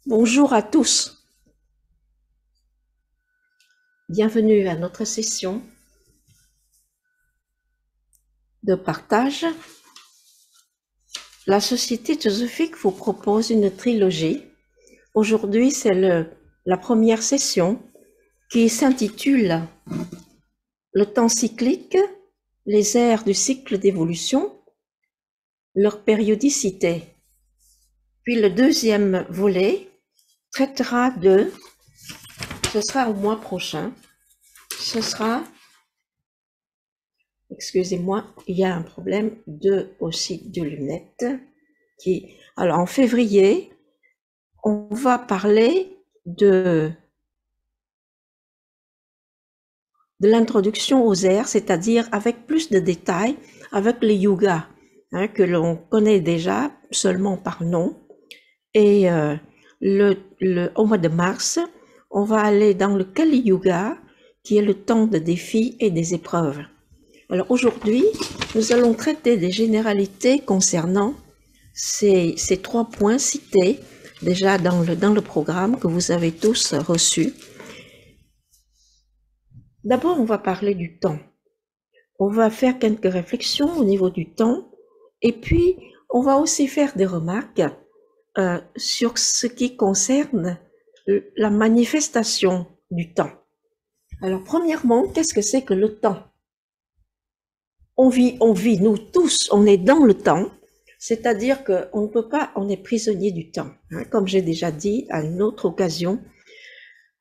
Bonjour à tous, bienvenue à notre session de partage. La Société théosophique vous propose une trilogie. Aujourd'hui, c'est la première session qui s'intitule Le temps cyclique, les ères du cycle d'évolution, leur périodicité. Puis le deuxième volet traitera ce sera au mois prochain, ce sera excusez-moi, il y a un problème aussi de lunettes. Alors, en février, on va parler de l'introduction aux airs, c'est-à-dire avec plus de détails, avec les yogas, que l'on connaît déjà seulement par nom. Et au mois de mars, on va aller dans le Kali Yuga, qui est le temps de défis et des épreuves. Alors aujourd'hui, nous allons traiter des généralités concernant ces trois points cités déjà dans le programme que vous avez tous reçu. D'abord, on va parler du temps. On va faire quelques réflexions au niveau du temps et puis on va aussi faire des remarques sur ce qui concerne la manifestation du temps. Alors, premièrement, qu'est-ce que c'est que le temps? On vit, nous tous, on est dans le temps, c'est-à-dire qu'on ne peut pas, on est prisonnier du temps. Comme j'ai déjà dit à une autre occasion,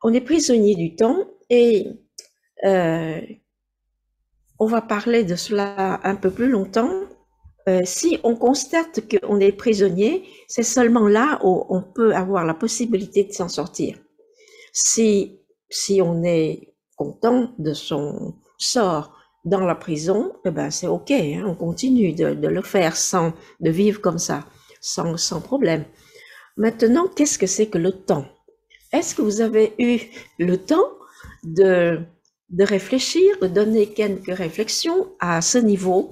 on est prisonnier du temps et on va parler de cela un peu plus longtemps. Si on constate qu'on est prisonnier, c'est seulement là où on peut avoir la possibilité de s'en sortir. Si on est content de son sort dans la prison, eh ben c'est ok, on continue de le faire de vivre comme ça, sans problème. Maintenant, qu'est-ce que c'est que le temps? Est-ce que vous avez eu le temps de réfléchir, de donner quelques réflexions à ce niveau,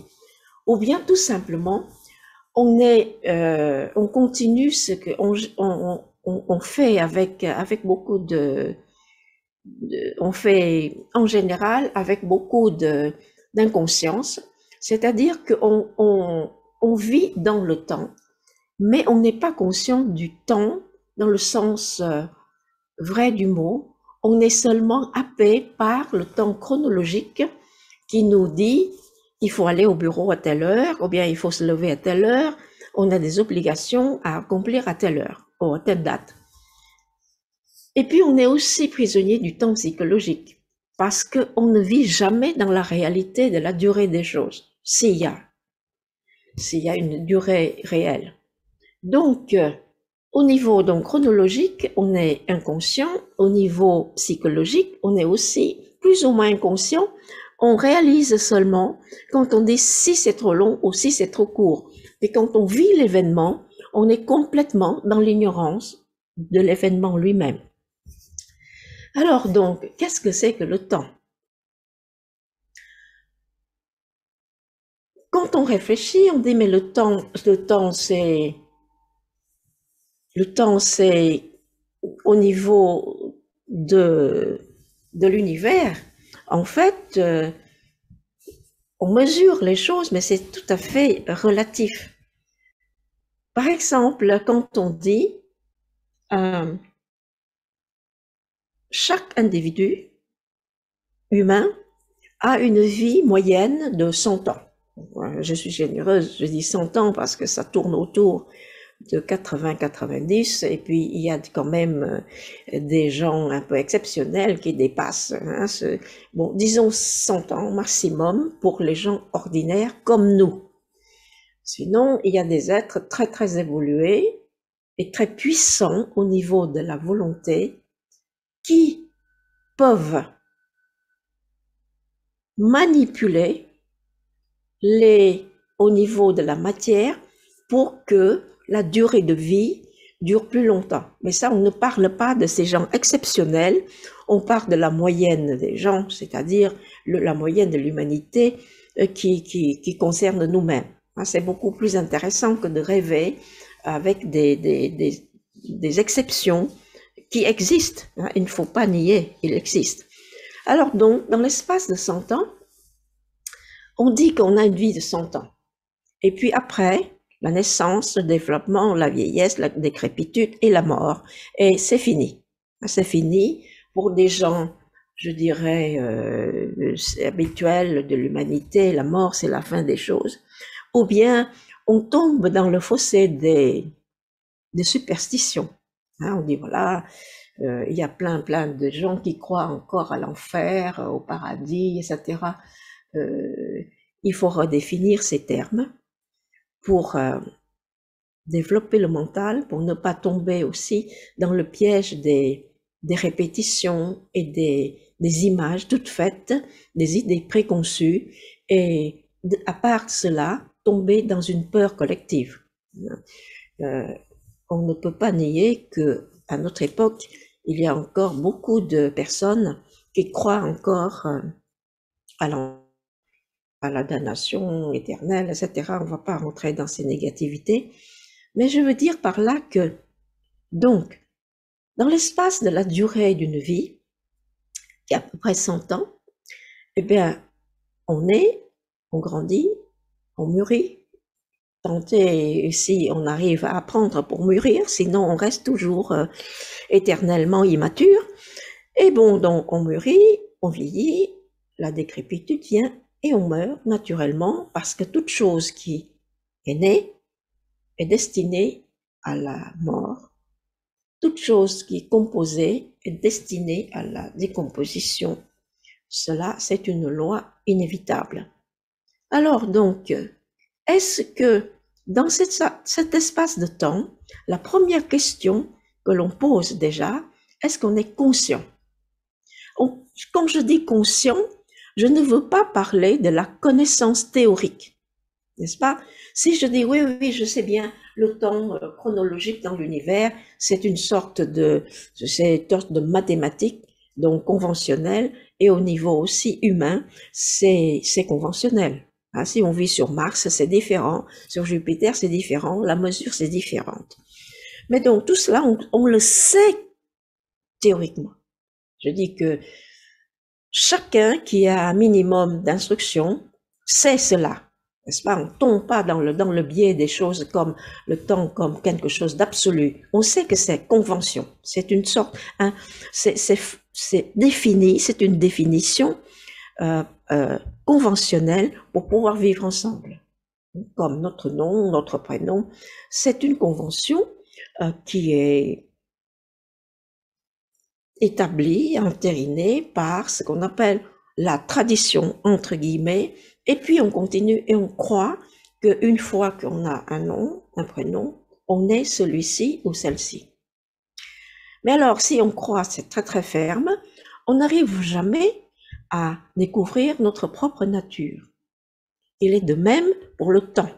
ou bien tout simplement, on continue ce que on fait avec beaucoup on fait en général avec beaucoup d'inconscience, c'est-à-dire qu'on on vit dans le temps, mais on n'est pas conscient du temps dans le sens vrai du mot. On est seulement happé par le temps chronologique qui nous dit il faut aller au bureau à telle heure, ou bien il faut se lever à telle heure, on a des obligations à accomplir à telle heure ou à telle date. Et puis on est aussi prisonnier du temps psychologique, parce qu'on ne vit jamais dans la réalité de la durée des choses, s'il y a une durée réelle. Donc, au niveau donc chronologique, on est inconscient. Au niveau psychologique, on est aussi plus ou moins inconscient. On réalise seulement quand on dit si c'est trop long ou si c'est trop court. Et quand on vit l'événement, on est complètement dans l'ignorance de l'événement lui-même. Alors donc, qu'est-ce que c'est que le temps? Quand on réfléchit, on dit mais le temps c'est au niveau de l'univers. En fait, on mesure les choses, mais c'est tout à fait relatif. Par exemple, quand on dit chaque individu humain a une vie moyenne de 100 ans. Je suis généreuse, je dis 100 ans parce que ça tourne autour de 80-90, et puis il y a quand même des gens un peu exceptionnels qui dépassent, bon, disons 100 ans maximum pour les gens ordinaires comme nous. Sinon, il y a des êtres très très évolués et très puissants au niveau de la volonté qui peuvent manipuler au niveau de la matière pour que la durée de vie dure plus longtemps. Mais ça, on ne parle pas de ces gens exceptionnels, on parle de la moyenne des gens, c'est-à-dire la moyenne de l'humanité qui concerne nous-mêmes. C'est beaucoup plus intéressant que de rêver avec des exceptions qui existent. Hein, il ne faut pas nier, il existe. Alors donc, dans l'espace de 100 ans, on dit qu'on a une vie de 100 ans. Et puis après, la naissance, le développement, la vieillesse, la décrépitude et la mort. Et c'est fini. C'est fini pour des gens, je dirais, habituels de l'humanité. La mort, c'est la fin des choses. Ou bien, on tombe dans le fossé des superstitions. Hein, on dit, voilà, il y a plein de gens qui croient encore à l'enfer, au paradis, etc. Il faut redéfinir ces termes pour développer le mental, pour ne pas tomber aussi dans le piège des répétitions et des images toutes faites, des idées préconçues, et à part cela, tomber dans une peur collective. On ne peut pas nier que à notre époque, il y a encore beaucoup de personnes qui croient encore à la damnation éternelle, etc. On ne va pas rentrer dans ces négativités. Mais je veux dire par là que, donc, dans l'espace de la durée d'une vie, qui est à peu près 100 ans, eh bien, on naît, on grandit, on mûrit. Tenter, si on arrive à apprendre pour mûrir, sinon on reste toujours éternellement immature. Et bon, donc on mûrit, on vieillit, la décrépitude vient et on meurt naturellement parce que toute chose qui est née est destinée à la mort. Toute chose qui est composée est destinée à la décomposition. Cela, c'est une loi inévitable. Alors donc, est-ce que dans cet espace de temps, la première question que l'on pose déjà, est-ce qu'on est conscient? Quand je dis conscient, je ne veux pas parler de la connaissance théorique, n'est-ce pas? Si je dis oui, je sais bien, le temps chronologique dans l'univers, c'est une sorte de mathématique, donc conventionnelle, et au niveau aussi humain, c'est conventionnel. Hein, si on vit sur Mars, c'est différent, sur Jupiter, c'est différent, la mesure, c'est différente. Mais donc, tout cela, on le sait théoriquement. Je dis que chacun qui a un minimum d'instruction sait cela, n'est-ce pas? On ne tombe pas dans le biais des choses comme le temps, comme quelque chose d'absolu. On sait que c'est convention, c'est une sorte, hein, c'est défini, c'est une définition conventionnelle pour pouvoir vivre ensemble. Comme notre nom, notre prénom, c'est une convention qui est établie, entérinée par ce qu'on appelle la tradition, entre guillemets, et puis on continue et on croit qu'une fois qu'on a un nom, un prénom, on est celui-ci ou celle-ci. Mais alors, si on croit, c'est très très ferme, on n'arrive jamais à découvrir notre propre nature. Il est de même pour le temps.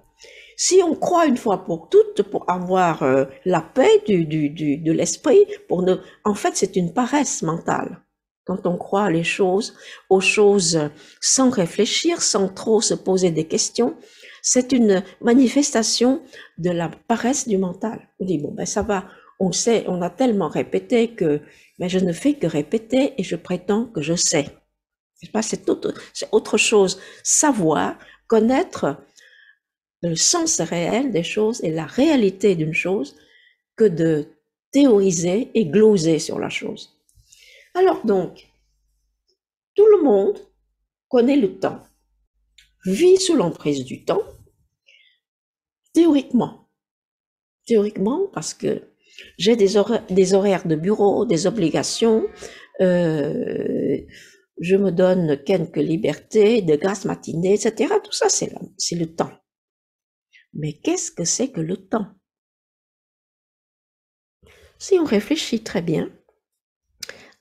Si on croit une fois pour toutes, pour avoir la paix de l'esprit, en fait, c'est une paresse mentale. Quand on croit aux choses sans réfléchir, sans trop se poser des questions, c'est une manifestation de la paresse du mental. On dit, bon, ben ça va, on sait, on a tellement répété que, mais je ne fais que répéter et je prétends que je sais. C'est autre chose. Savoir, connaître le sens réel des choses et la réalité d'une chose que de théoriser et gloser sur la chose. Alors donc, tout le monde connaît le temps, vit sous l'emprise du temps, théoriquement. Théoriquement parce que j'ai des horaires de bureau, des obligations, je me donne quelques libertés, de grâce matinée, etc. Tout ça, c'est le temps. Mais qu'est-ce que c'est que le temps? Si on réfléchit très bien,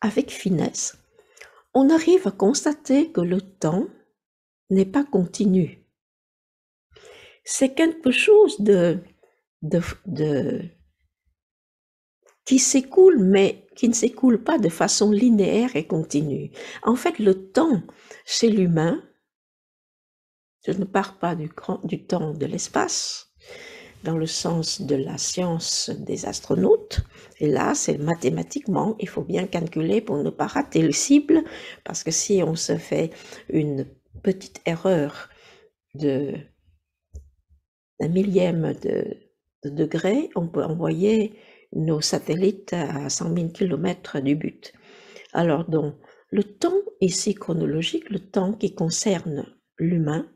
avec finesse, on arrive à constater que le temps n'est pas continu. C'est quelque chose qui s'écoule, mais qui ne s'écoule pas de façon linéaire et continue. En fait, le temps chez l'humain, je ne parle pas du temps de l'espace, dans le sens de la science des astronautes. Et là, c'est mathématiquement, il faut bien calculer pour ne pas rater le cible, parce que si on se fait une petite erreur d'un millième de degré, on peut envoyer nos satellites à 100 000 km du but. Alors donc, le temps ici chronologique, le temps qui concerne l'humain,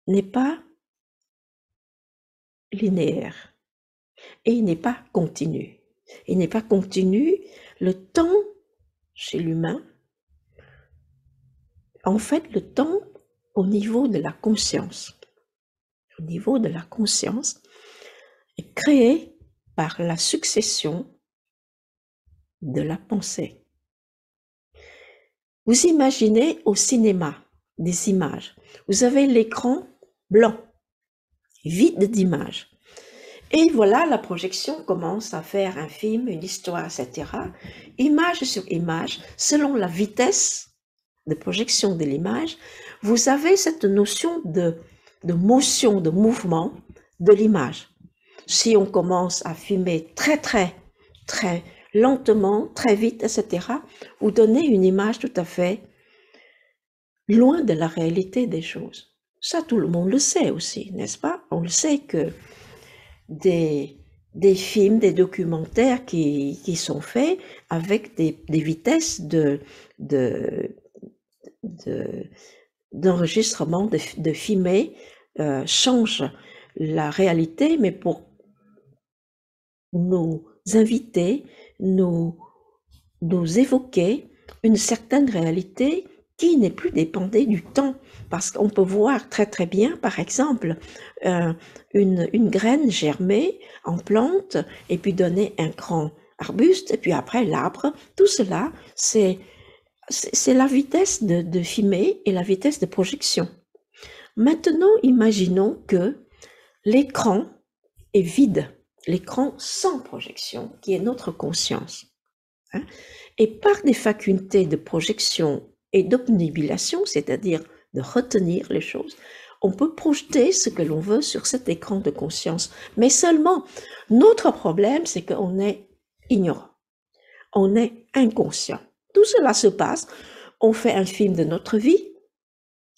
n'est pas linéaire et il n'est pas continu. Il n'est pas continu. Le temps chez l'humain, en fait, le temps au niveau de la conscience, est créé par la succession de la pensée. Vous imaginez au cinéma des images. Vous avez l'écran blanc, vide d'images. Et voilà, la projection commence à faire un film, une histoire, etc. Image sur image, selon la vitesse de projection de l'image, vous avez cette notion de motion, de mouvement de l'image. Si on commence à filmer très lentement, très vite, etc., vous donnez une image tout à fait loin de la réalité des choses. Ça, tout le monde le sait aussi, n'est-ce pas? On le sait que des films, des documentaires qui sont faits avec des vitesses d'enregistrement, de filmer, changent la réalité, mais pour nous inviter, nous évoquer une certaine réalité qui n'est plus dépendée du temps, parce qu'on peut voir très bien, par exemple, une graine germer en plante et puis donner un grand arbuste et puis après l'arbre. Tout cela, c'est la vitesse de filmer et la vitesse de projection. Maintenant, imaginons que l'écran est vide, l'écran sans projection, qui est notre conscience. Et par des facultés de projection et d'obnubilation, c'est-à-dire de retenir les choses, on peut projeter ce que l'on veut sur cet écran de conscience. Mais seulement, notre problème, c'est qu'on est ignorant, on est inconscient. Tout cela se passe, on fait un film de notre vie,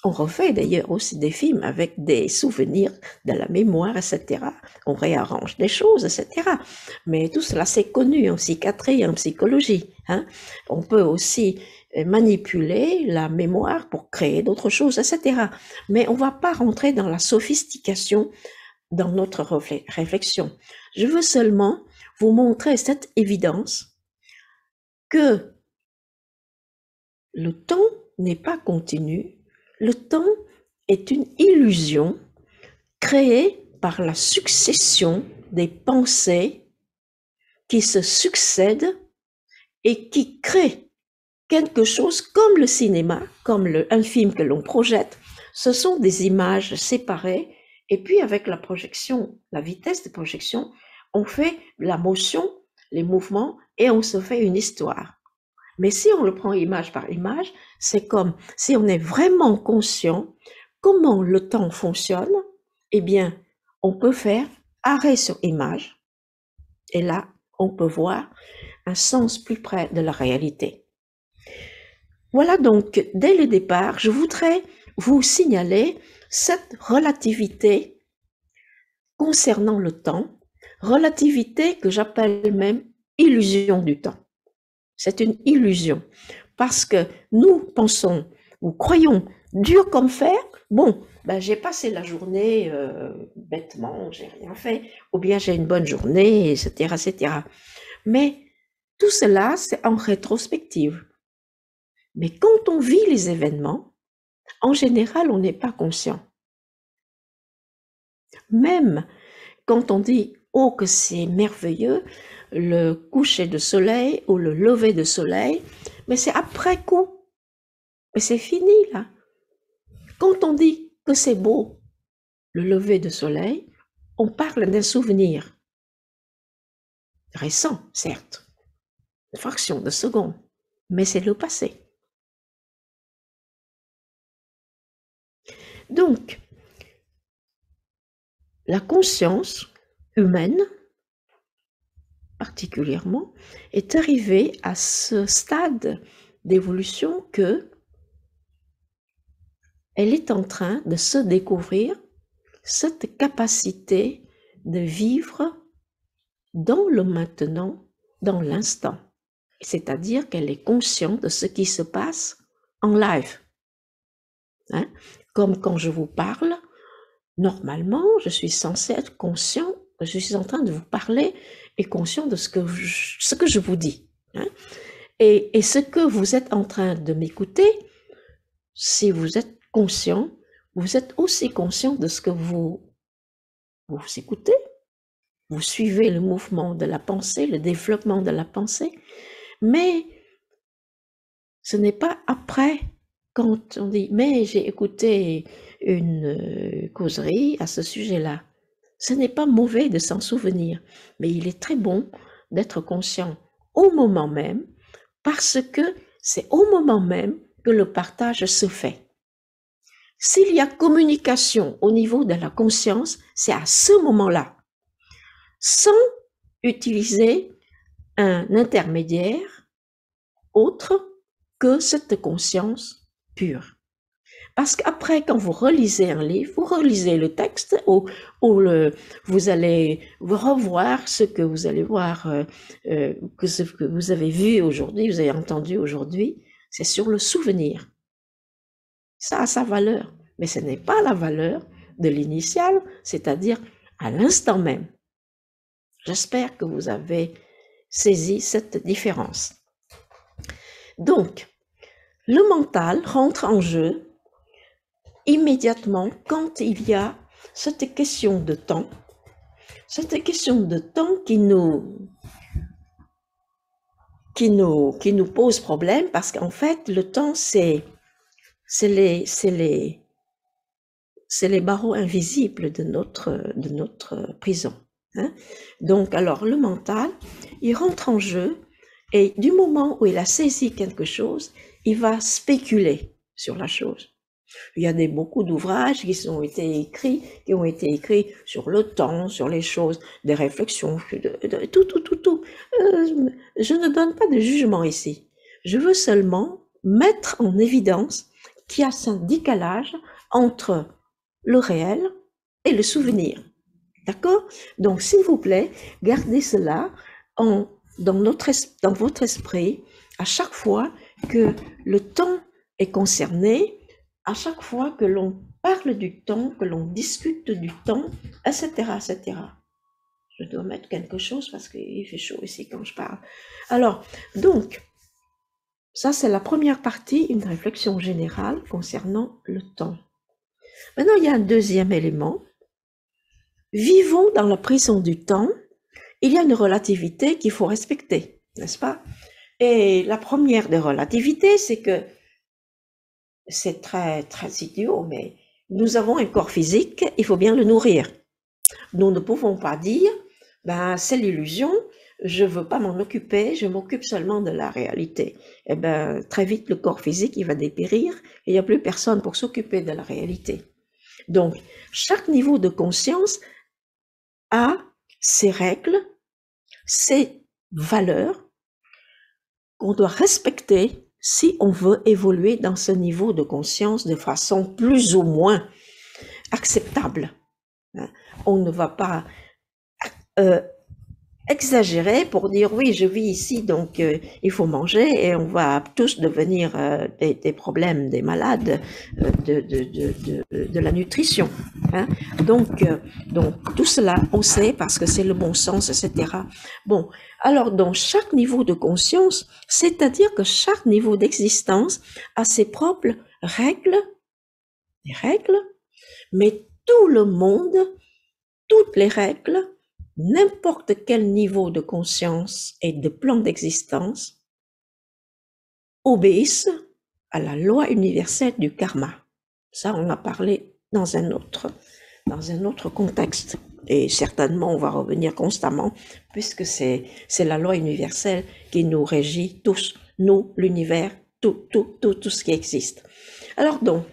on refait d'ailleurs aussi des films avec des souvenirs de la mémoire, etc. On réarrange des choses, etc. Mais tout cela, c'est connu en psychiatrie, en psychologie. On peut aussi manipuler la mémoire pour créer d'autres choses, etc. Mais on ne va pas rentrer dans la sophistication dans notre réflexion. Je veux seulement vous montrer cette évidence que le temps n'est pas continu. Le temps est une illusion créée par la succession des pensées qui se succèdent et qui créent quelque chose comme le cinéma, comme un film que l'on projette. Ce sont des images séparées et puis avec la projection, la vitesse de projection, on fait la motion, les mouvements et on se fait une histoire. Mais si on le prend image par image, c'est comme si on est vraiment conscient comment le temps fonctionne, eh bien, on peut faire arrêt sur image, et là, on peut voir un sens plus près de la réalité. Voilà donc, dès le départ, je voudrais vous signaler cette relativité concernant le temps, relativité que j'appelle même illusion du temps. C'est une illusion, parce que nous pensons ou croyons dur comme fer, bon, j'ai passé la journée bêtement, j'ai rien fait, ou bien j'ai une bonne journée, etc., etc. Mais tout cela, c'est en rétrospective. Mais quand on vit les événements, en général, on n'est pas conscient. Même quand on dit « Oh, que c'est merveilleux », le coucher de soleil ou le lever de soleil, mais c'est après coup. Mais c'est fini, là. Quand on dit que c'est beau, le lever de soleil, on parle d'un souvenir. Récent, certes. Une fraction de seconde. Mais c'est le passé. Donc, la conscience humaine, particulièrement, est arrivée à ce stade d'évolution que elle est en train de se découvrir cette capacité de vivre dans le maintenant, dans l'instant. C'est-à-dire qu'elle est consciente de ce qui se passe en live. Hein? Comme quand je vous parle, normalement, je suis censée être conscient, je suis en train de vous parler et conscient de ce que je vous dis. Hein? Et ce que vous êtes en train de m'écouter, si vous êtes conscient, vous êtes aussi conscient de ce que vous écoutez. Vous suivez le mouvement de la pensée, le développement de la pensée, mais ce n'est pas après, quand on dit « mais j'ai écouté une causerie à ce sujet-là ». Ce n'est pas mauvais de s'en souvenir, mais il est très bon d'être conscient au moment même, parce que c'est au moment même que le partage se fait. S'il y a communication au niveau de la conscience, c'est à ce moment-là, sans utiliser un intermédiaire autre que cette conscience pure. Parce qu'après, quand vous relisez un livre, vous relisez le texte ou vous allez revoir ce que vous allez voir, que ce que vous avez vu aujourd'hui, vous avez entendu aujourd'hui, c'est sur le souvenir. Ça a sa valeur, mais ce n'est pas la valeur de l'initial, c'est-à-dire à l'instant même. J'espère que vous avez saisi cette différence. Donc, le mental rentre en jeu immédiatement quand il y a cette question de temps qui nous pose problème, parce qu'en fait, le temps, c'est les barreaux invisibles de notre prison. Hein? Donc, alors, le mental, il rentre en jeu, et du moment où il a saisi quelque chose, il va spéculer sur la chose. Il y a beaucoup d'ouvrages qui ont été écrits sur le temps, sur les choses, des réflexions, tout. Je ne donne pas de jugement ici. Je veux seulement mettre en évidence qu'il y a ce décalage entre le réel et le souvenir. D'accord? Donc, s'il vous plaît, gardez cela dans votre esprit à chaque fois que le temps est concerné, à chaque fois que l'on parle du temps, que l'on discute du temps, etc., etc. Je dois mettre quelque chose parce qu'il fait chaud ici quand je parle. Alors, donc, ça c'est la première partie, une réflexion générale concernant le temps. Maintenant, il y a un deuxième élément. Vivons dans la prison du temps. Il y a une relativité qu'il faut respecter, n'est-ce pas? Et la première des relativités, c'est que c'est très, très idiot, mais nous avons un corps physique, il faut bien le nourrir. Nous ne pouvons pas dire, ben, c'est l'illusion, je veux pas m'en occuper, je m'occupe seulement de la réalité. Eh ben, très vite, le corps physique, il va dépérir, et il n'y a plus personne pour s'occuper de la réalité. Donc, chaque niveau de conscience a ses règles, ses valeurs qu'on doit respecter si on veut évoluer dans ce niveau de conscience de façon plus ou moins acceptable. On ne va pas exagérer pour dire oui, je vis ici, donc il faut manger et on va tous devenir des problèmes, des malades de la nutrition. Hein. Donc tout cela, on sait parce que c'est le bon sens, etc. Bon, alors dans chaque niveau de conscience, c'est-à-dire que chaque niveau d'existence a ses propres règles, mais tout le monde, toutes les règles, n'importe quel niveau de conscience et de plan d'existence obéissent à la loi universelle du karma. Ça, on a parlé dans un autre contexte. Et certainement, on va revenir constamment, puisque c'est la loi universelle qui nous régit tous, nous, l'univers, tout ce qui existe. Alors donc,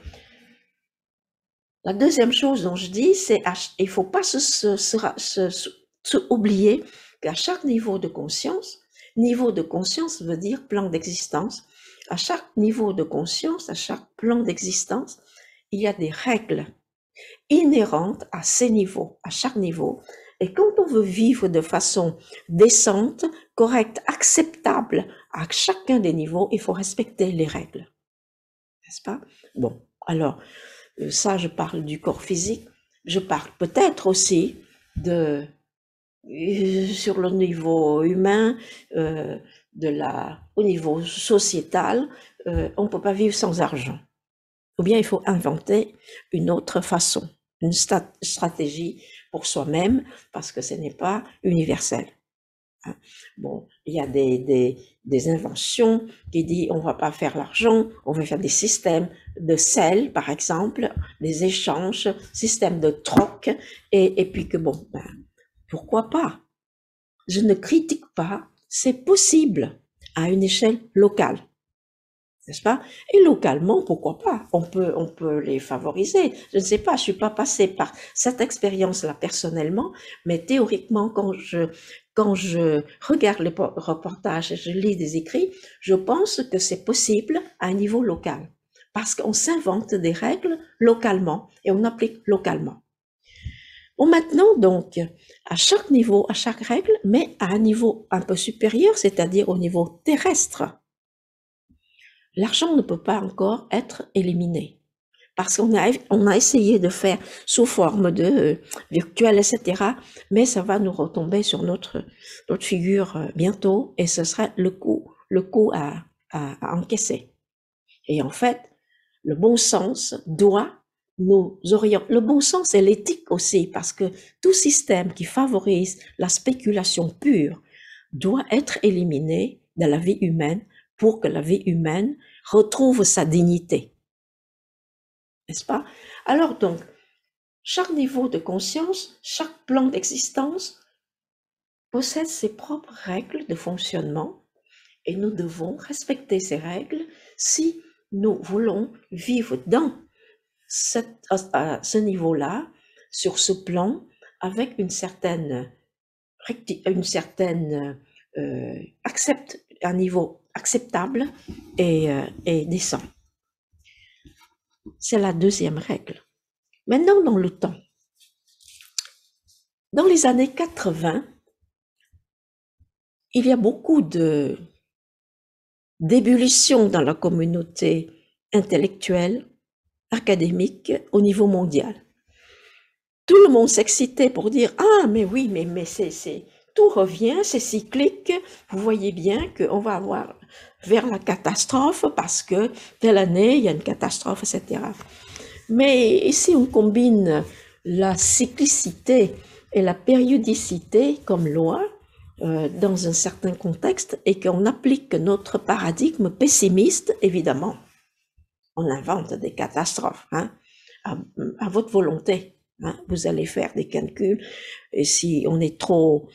La deuxième chose dont je dis, c'est il faut pas oublier qu'à chaque niveau de conscience veut dire plan d'existence, à chaque niveau de conscience, à chaque plan d'existence, il y a des règles inhérentes à ces niveaux, à chaque niveau. Et quand on veut vivre de façon décente, correcte, acceptable à chacun des niveaux, il faut respecter les règles. N'est-ce pas? Bon, alors, ça, je parle du corps physique. Je parle peut-être aussi de, sur le niveau humain, au niveau sociétal, on ne peut pas vivre sans argent. Ou bien il faut inventer une autre façon, une stratégie pour soi-même, parce que ce n'est pas universel. Bon, il y a des inventions qui disent on va pas faire l'argent, on va faire des systèmes de sel, par exemple, des échanges, systèmes de troc, et puis que bon, ben, pourquoi pas? Je ne critique pas, c'est possible à une échelle locale. N'est-ce pas? Et localement, pourquoi pas? On peut les favoriser. Je ne sais pas, je suis pas passée par cette expérience-là personnellement, mais théoriquement, quand je regarde les reportages et je lis des écrits, je pense que c'est possible à un niveau local. Parce qu'on s'invente des règles localement et on applique localement. Bon, maintenant, donc, à chaque niveau, à chaque règle, mais à un niveau un peu supérieur, c'est-à-dire au niveau terrestre, l'argent ne peut pas encore être éliminé. Parce qu'on a essayé de faire sous forme de virtuel, etc. Mais ça va nous retomber sur notre figure bientôt et ce sera le coût à encaisser. Et en fait, le bon sens doit nous orienter. Le bon sens et l'éthique aussi, parce que tout système qui favorise la spéculation pure doit être éliminé de la vie humaine pour que la vie humaine retrouve sa dignité. N'est-ce pas? Alors donc, chaque niveau de conscience, chaque plan d'existence possède ses propres règles de fonctionnement et nous devons respecter ces règles si nous voulons vivre dans ce niveau-là, sur ce plan, avec un niveau acceptable et décent. C'est la deuxième règle. Maintenant, dans le temps. Dans les années 80, il y a beaucoup d'ébullition dans la communauté intellectuelle, académique, au niveau mondial. Tout le monde s'excitait pour dire « Ah, mais oui, mais tout revient, c'est cyclique. Vous voyez bien qu'on va avoir vers la catastrophe parce que telle année, il y a une catastrophe, etc. » Mais ici, on combine la cyclicité et la périodicité comme loi dans un certain contexte et qu'on applique notre paradigme pessimiste, évidemment. On invente des catastrophes, hein, à votre volonté. Hein, vous allez faire des calculs. Et si on est trop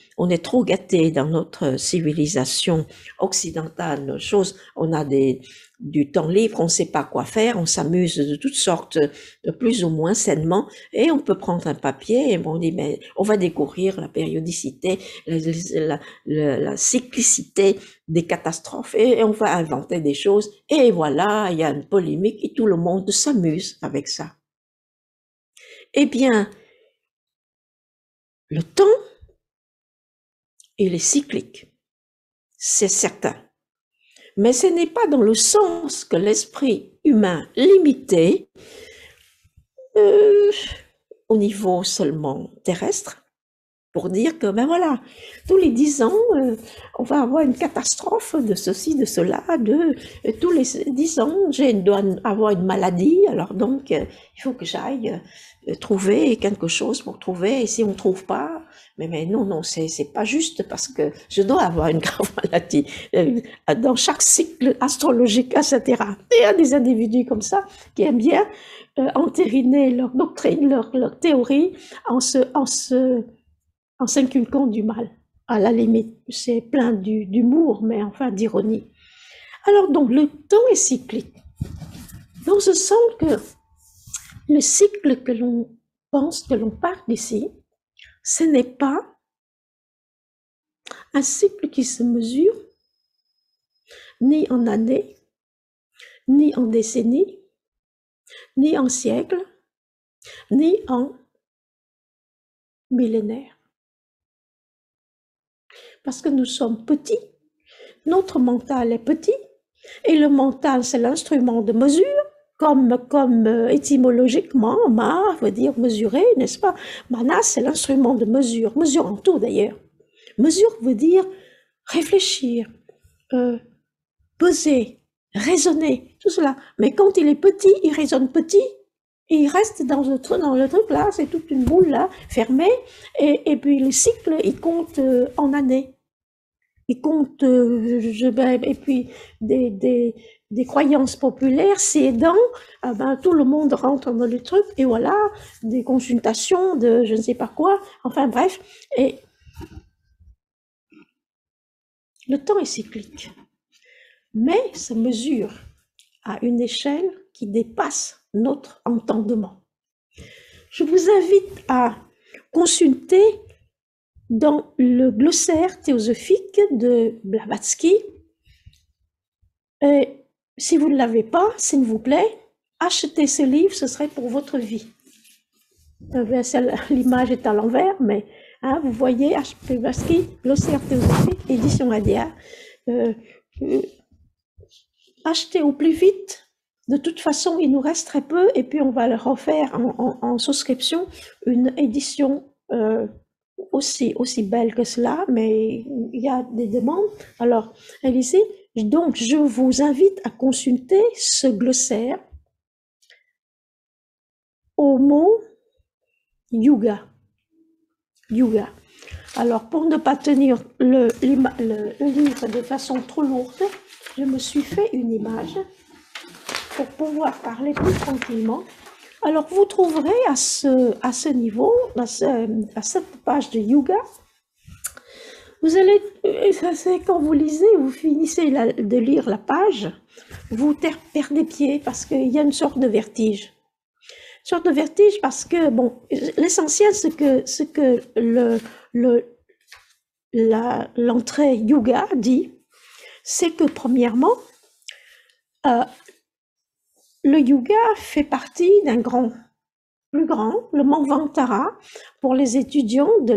gâté dans notre civilisation occidentale, nos choses, on a du temps libre, on ne sait pas quoi faire, on s'amuse de toutes sortes, de plus ou moins sainement, et on peut prendre un papier et on dit, mais on va découvrir la périodicité, la cyclicité des catastrophes, et on va inventer des choses, et voilà, il y a une polémique, et tout le monde s'amuse avec ça. Eh bien, le temps, il est cyclique, c'est certain. Mais ce n'est pas dans le sens que l'esprit humain limité, au niveau seulement terrestre, pour dire que, ben voilà, tous les 10 ans, on va avoir une catastrophe de ceci, de cela, tous les 10 ans, je dois avoir une maladie, alors donc, il faut que j'aille trouver quelque chose pour trouver, et si on ne trouve pas, mais non, c'est pas juste, parce que je dois avoir une grave maladie, dans chaque cycle astrologique, etc. Et il y a des individus comme ça, qui aiment bien entériner leur doctrine, leur théorie, en s'inculquant du mal. À la limite, c'est plein d'humour, mais enfin d'ironie. Alors donc, le temps est cyclique. Dans ce sens que Le cycle que l'on pense, que l'on parle ici, ce n'est pas un cycle qui se mesure ni en années, ni en décennies, ni en siècles, ni en millénaires. Parce que nous sommes petits, notre mental est petit, et le mental, c'est l'instrument de mesure, comme étymologiquement, ma veut dire mesurer, n'est-ce pas? Mana, c'est l'instrument de mesure, mesure en tout d'ailleurs. Mesure veut dire réfléchir, peser, raisonner, tout cela. Mais quand il est petit, il raisonne petit, et il reste dans le truc là, c'est toute une boule là, fermée, et puis le cycle, il compte en années. Il compte, et puis des croyances populaires, c'est aidant, tout le monde rentre dans le truc, et voilà, des consultations de je ne sais pas quoi, enfin bref, et le temps est cyclique, mais se mesure à une échelle qui dépasse notre entendement. Je vous invite à consulter dans le glossaire théosophique de Blavatsky. Et si vous ne l'avez pas, s'il vous plaît, achetez ce livre, ce serait pour votre vie. L'image est à l'envers, mais vous voyez, Blavatsky, glossaire théosophique, édition ADA. Achetez au plus vite. De toute façon, il nous reste très peu, et puis on va leur offrir en souscription une édition aussi belle que cela, mais il y a des demandes. Alors, Élisée, donc je vous invite à consulter ce glossaire au mot yoga. Yoga. Alors, pour ne pas tenir le livre de façon trop lourde, je me suis fait une image pour pouvoir parler plus tranquillement. Alors, vous trouverez à ce niveau, à cette page de yoga, vous allez, c'est quand vous lisez, vous finissez de lire la page, vous perdez pied parce qu'il y a une sorte de vertige. Une sorte de vertige parce que, bon, l'essentiel, c'est que l'entrée yoga dit, c'est que premièrement, le yoga fait partie d'un plus grand, le Manvantara. Pour les étudiants de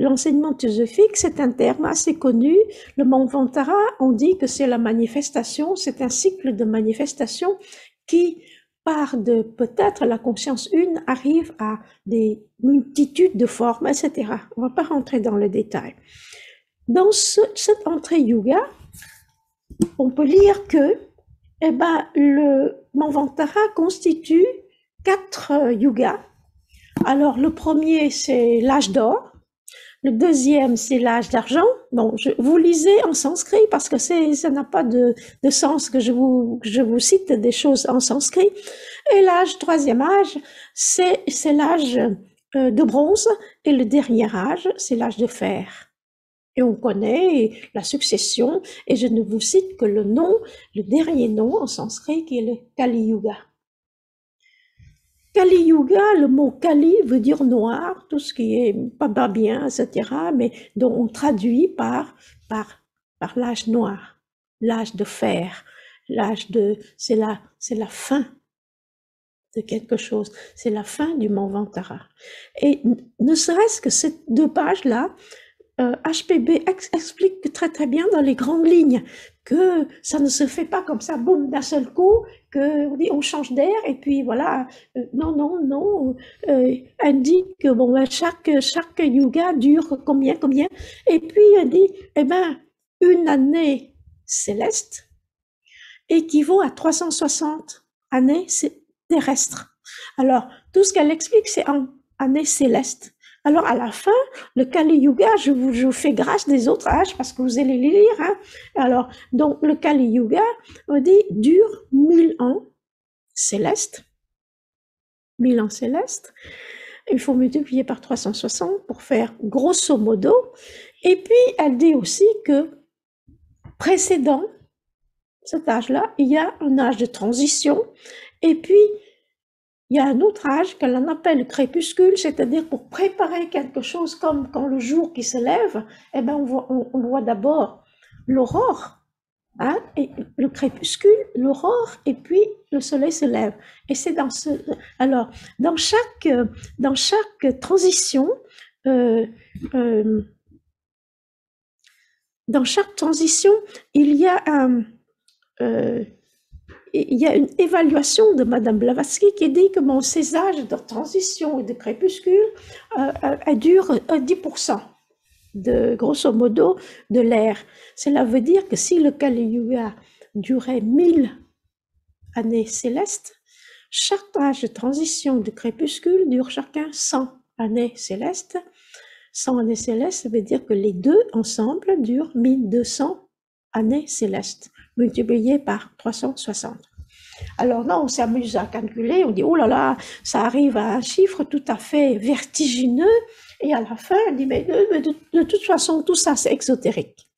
l'enseignement théosophique, c'est un terme assez connu. Le Manvantara, on dit que c'est la manifestation, c'est un cycle de manifestation qui part de peut-être la conscience une, arrive à des multitudes de formes, etc. On ne va pas rentrer dans le détail. Dans cette entrée yoga, on peut lire que le Manvantara constitue 4 yugas. Alors, le premier, c'est l'âge d'or. Le deuxième, c'est l'âge d'argent. Bon, vous lisez en sanskrit parce que ça n'a pas de sens que je vous cite des choses en sanskrit. Et troisième âge, c'est l'âge de bronze. Et le dernier âge, c'est l'âge de fer. Et on connaît la succession, et je ne vous cite que le dernier nom en sanskrit, qui est le Kali Yuga. Kali Yuga, le mot Kali veut dire noir, tout ce qui est pas bien, etc., mais dont on traduit par l'âge noir, l'âge de fer, c'est la fin de quelque chose, c'est la fin du Manvantara. Et ne serait-ce que ces 2 pages-là, HPB explique très bien dans les grandes lignes que ça ne se fait pas comme ça, boum, d'un seul coup, on change d'air et puis voilà. Non. Elle dit que bon, chaque yoga dure combien, et puis elle dit, une année céleste équivaut à 360 années terrestres. Alors, tout ce qu'elle explique, c'est en années célestes. Alors, à la fin, le Kali Yuga, je vous fais grâce des autres âges parce que vous allez les lire. Hein. Alors, donc, le Kali Yuga, on dit, dure 1000 ans célestes. 1000 ans célestes. Il faut multiplier par 360 pour faire grosso modo. Et puis, elle dit aussi que précédant cet âge-là, il y a un âge de transition. Et puis, il y a un autre âge que l'on appelle le crépuscule, c'est-à-dire pour préparer quelque chose comme quand le jour qui se lève, eh ben on voit d'abord l'aurore, hein, et le crépuscule, l'aurore, et puis le soleil se lève. Et c'est dans ce, alors dans chaque transition, euh, euh, dans chaque transition, il y a un, il y a une évaluation de Madame Blavatsky qui dit que bon, ces âges de transition et de crépuscule durent 10% de, grosso modo, de l'ère. Cela veut dire que si le Kali Yuga durait 1000 années célestes, chaque âge de transition de crépuscule dure chacun 100 années célestes. 100 années célestes, ça veut dire que les deux ensemble durent 1200 années célestes, multipliées par 360. Alors là, on s'amuse à calculer, on dit, oh là là, ça arrive à un chiffre tout à fait vertigineux, et à la fin, on dit, mais de toute façon, tout ça, c'est exotérique.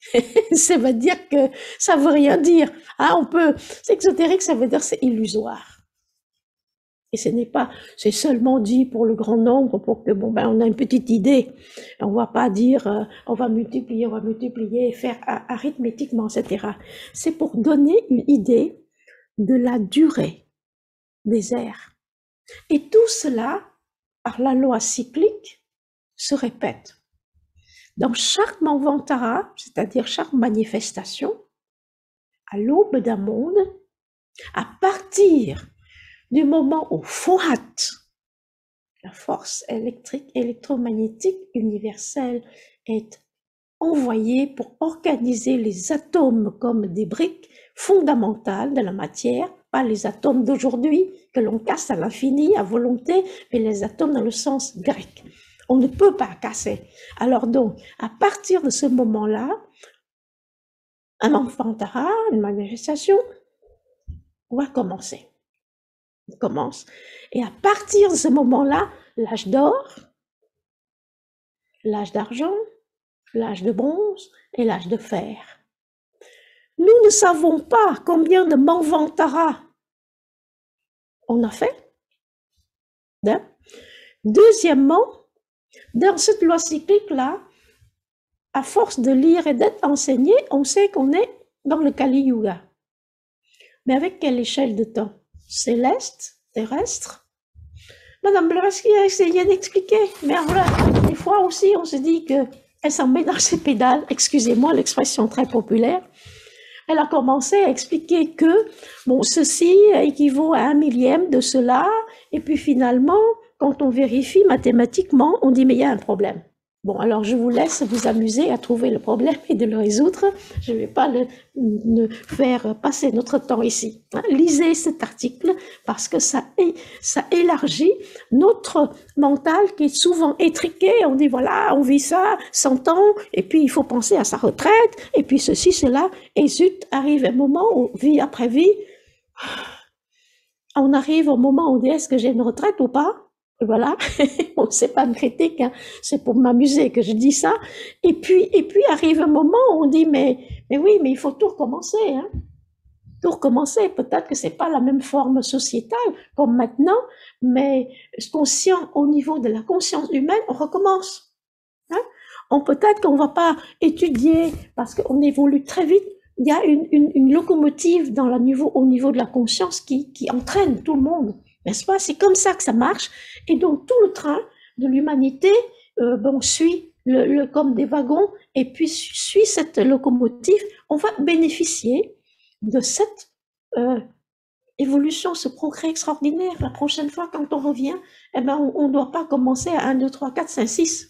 Ça veut dire que ça veut rien dire. Hein, c'est exotérique, ça veut dire c'est illusoire. Et ce n'est pas, c'est seulement dit pour le grand nombre, pour que, bon, ben, on a une petite idée. On va pas dire, on va multiplier, faire arithmétiquement, etc. C'est pour donner une idée de la durée des ères. Et tout cela, par la loi cyclique, se répète. Dans chaque Manvantara, c'est-à-dire chaque manifestation, à l'aube d'un monde, à partir du moment où Fohat, la force électrique, électromagnétique universelle, est envoyée pour organiser les atomes comme des briques fondamentales de la matière, pas les atomes d'aujourd'hui que l'on casse à l'infini, à volonté, mais les atomes dans le sens grec. On ne peut pas casser. Alors donc, à partir de ce moment-là, un Manvantara, une manifestation, va commencer. Il commence. Et à partir de ce moment-là, l'âge d'or, l'âge d'argent, l'âge de bronze et l'âge de fer. Nous ne savons pas combien de Manvantara on a fait. Hein? Deuxièmement, dans cette loi cyclique-là, à force de lire et d'être enseigné, on sait qu'on est dans le Kali Yuga. Mais avec quelle échelle de temps? Céleste, terrestre? Madame Blavatsky a essayé d'expliquer, mais voilà, des fois aussi, on se dit qu'elle s'en met dans ses pédales, excusez-moi l'expression très populaire. Elle a commencé à expliquer que, bon, ceci équivaut à 1/1000 de cela, et puis finalement, quand on vérifie mathématiquement, on dit, mais il y a un problème. Bon, alors je vous laisse vous amuser à trouver le problème et de le résoudre. Je ne vais pas le faire passer notre temps ici. Lisez cet article parce que ça élargit notre mental qui est souvent étriqué. On dit voilà, on vit ça 100 ans et puis il faut penser à sa retraite et puis ceci, cela. Et zut, arrive un moment où vie après vie, on arrive au moment où on dit est-ce que j'ai une retraite ou pas? Voilà, bon, c'est pas une critique, hein. C'est pour m'amuser que je dis ça. Et puis arrive un moment où on dit mais oui, mais il faut tout recommencer, hein. Tout recommencer. Peut-être que c'est pas la même forme sociétale comme maintenant, mais conscient au niveau de la conscience humaine, on recommence. Hein. Peut-être qu'on va pas étudier parce qu'on évolue très vite. Il y a une locomotive au niveau de la conscience qui entraîne tout le monde. N'est-ce pas? C'est comme ça que ça marche. Et donc, tout le train de l'humanité suit comme des wagons et puis suit cette locomotive. On va bénéficier de cette évolution, ce progrès extraordinaire. La prochaine fois, quand on revient, eh ben, on ne doit pas commencer à 1, 2, 3, 4, 5, 6.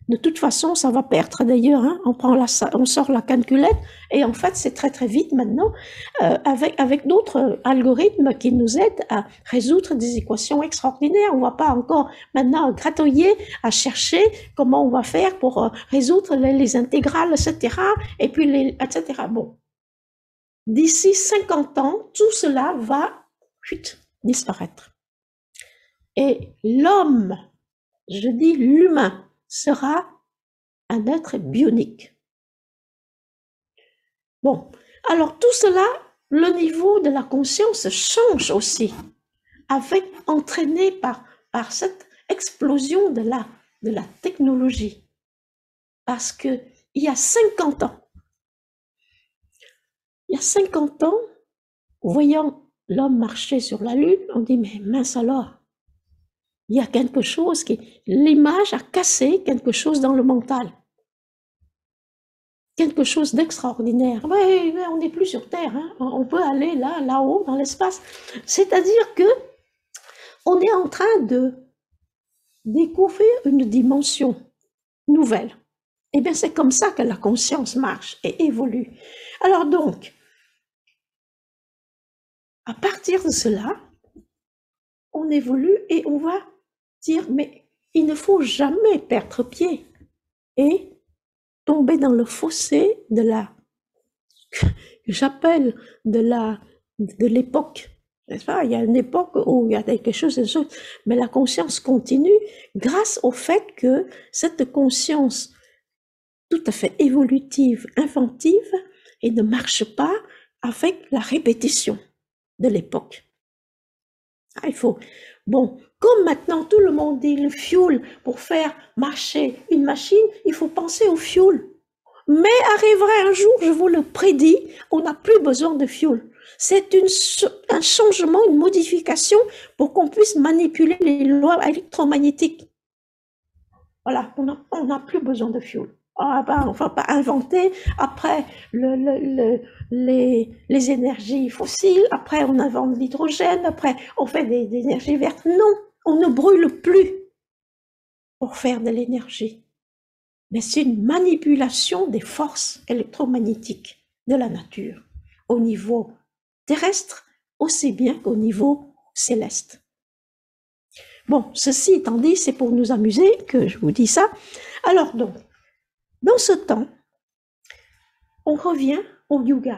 De toute façon, ça va perdre d'ailleurs. Hein. On sort la calculette et en fait, c'est très très vite maintenant avec d'autres algorithmes qui nous aident à résoudre des équations extraordinaires. On ne va pas encore maintenant gratouiller à chercher comment on va faire pour résoudre les intégrales, etc. Et puis etc. Bon, d'ici 50 ans, tout cela va disparaître. Et l'homme, je dis l'humain, sera un être bionique. Bon, alors tout cela, le niveau de la conscience change aussi. entraîné par cette explosion de la technologie. Parce que il y a 50 ans, voyant l'homme marcher sur la Lune, on dit, mais mince alors, il y a quelque chose l'image a cassé quelque chose dans le mental. Quelque chose d'extraordinaire. Ouais, on n'est plus sur Terre, hein. On peut aller là-haut, dans l'espace. C'est-à-dire que on est en train de découvrir une dimension nouvelle. Eh bien, c'est comme ça que la conscience marche et évolue. Alors donc, à partir de cela, on évolue et on va dire, mais il ne faut jamais perdre pied et tomber dans le fossé de j'appelle de l'époque. N'est-ce pas? Il y a une époque où il y a quelque chose de choses, mais la conscience continue grâce au fait que cette conscience tout à fait évolutive, inventive, et ne marche pas avec la répétition de l'époque. Il faut, bon, comme maintenant tout le monde dit le fioul pour faire marcher une machine, il faut penser au fioul. Mais arriverait un jour, je vous le prédis, on n'a plus besoin de fioul. C'est un changement, une modification pour qu'on puisse manipuler les lois électromagnétiques. Voilà, on n'a plus besoin de fioul. Ah ben, on ne va pas inventer, après les énergies fossiles, après on invente l'hydrogène, après on fait des énergies vertes. Non, on ne brûle plus pour faire de l'énergie. Mais c'est une manipulation des forces électromagnétiques de la nature, au niveau terrestre aussi bien qu'au niveau céleste. Bon, ceci étant dit, c'est pour nous amuser que je vous dis ça. Alors donc, dans ce temps, on revient au yoga.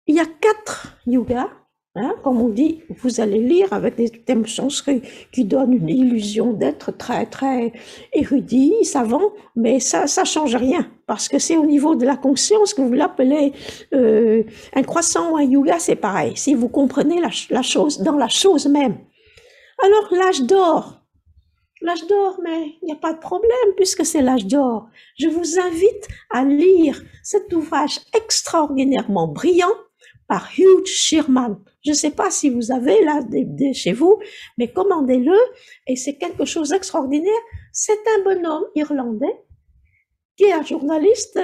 Il y a 4 yogas, hein, comme on dit, vous allez lire avec des thèmes sanskrit qui donnent une illusion d'être très très érudit, savant, mais ça change rien, parce que c'est au niveau de la conscience que vous l'appelez un croissant ou un yoga, c'est pareil, si vous comprenez la chose, dans la chose même. Alors l'âge d'or, mais il n'y a pas de problème puisque c'est l'âge d'or. Je vous invite à lire cet ouvrage extraordinairement brillant par Hugh Shearman. Je ne sais pas si vous avez là chez vous, mais commandez-le et c'est quelque chose d'extraordinaire. C'est un bonhomme irlandais qui est un journaliste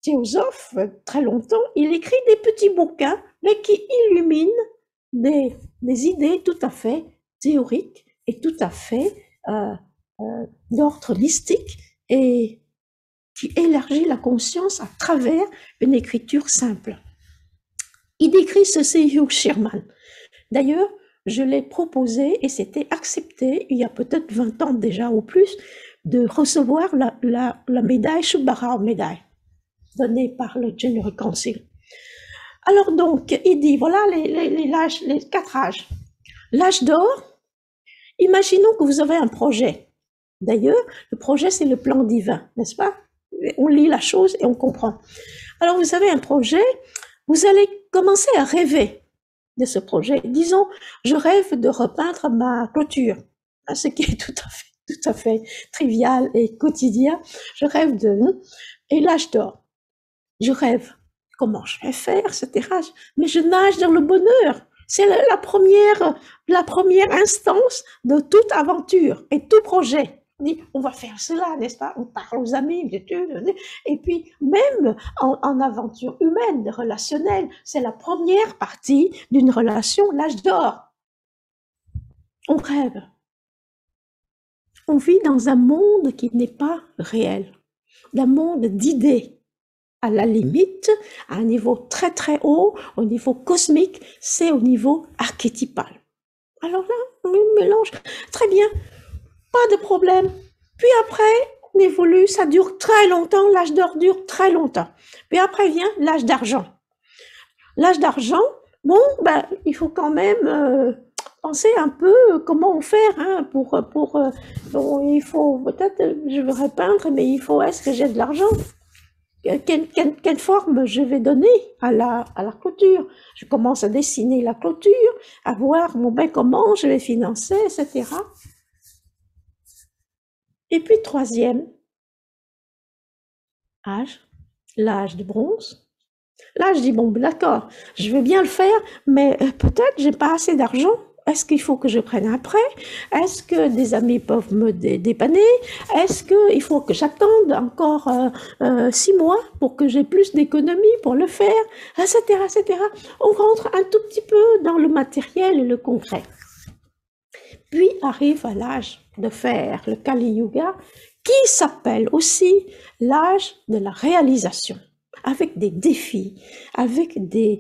théosophe très longtemps. Il écrit des petits bouquins, mais qui illuminent des idées tout à fait théoriques et tout à fait d'ordre holistique et qui élargit la conscience à travers une écriture simple. Il décrit ceci, Hugh Shearman. D'ailleurs, je l'ai proposé et c'était accepté il y a peut-être 20 ans déjà ou plus de recevoir la médaille Shubhara médaille donnée par le General Council. Alors donc, il dit, voilà les 4 âges. L'âge d'or, imaginons que vous avez un projet. D'ailleurs, le projet, c'est le plan divin, n'est-ce pas? On lit la chose et on comprend. Alors, vous avez un projet, vous allez commencer à rêver de ce projet. Disons, je rêve de repeindre ma clôture, ce qui est tout à fait trivial et quotidien. Je rêve et l'âge d'or. Je rêve comment je vais faire, etc. Mais je nage dans le bonheur. C'est la première instance de toute aventure et tout projet. On dit, on va faire cela, n'est-ce pas? On parle aux amis, et puis même en aventure humaine, relationnelle, c'est la première partie d'une relation, l'âge d'or. On rêve. On vit dans un monde qui n'est pas réel, un monde d'idées. À la limite, à un niveau très très haut, au niveau cosmique, c'est au niveau archétypal. Alors là, on mélange. Très bien, pas de problème. Puis après, on évolue, ça dure très longtemps, l'âge d'or dure très longtemps. Puis après vient l'âge d'argent. L'âge d'argent, bon, ben, il faut quand même penser un peu comment faire hein, bon, il faut peut-être, je veux repeindre, mais est-ce que j'ai de l'argent? quelle forme je vais donner à la clôture. Je commence à dessiner la clôture, à voir comment je vais financer, etc. Et puis troisième âge, l'âge de bronze. Là, je dis, bon, d'accord, je vais bien le faire, mais peut-être j'ai pas assez d'argent. Est-ce qu'il faut que je prenne un prêt? Est-ce que des amis peuvent me dépanner? Est-ce qu'il faut que j'attende encore 6 mois pour que j'ai plus d'économies pour le faire? Etc., etc. On rentre un tout petit peu dans le matériel et le concret. Puis arrive à l'âge de fer, le Kali Yuga, qui s'appelle aussi l'âge de la réalisation, avec des défis, avec des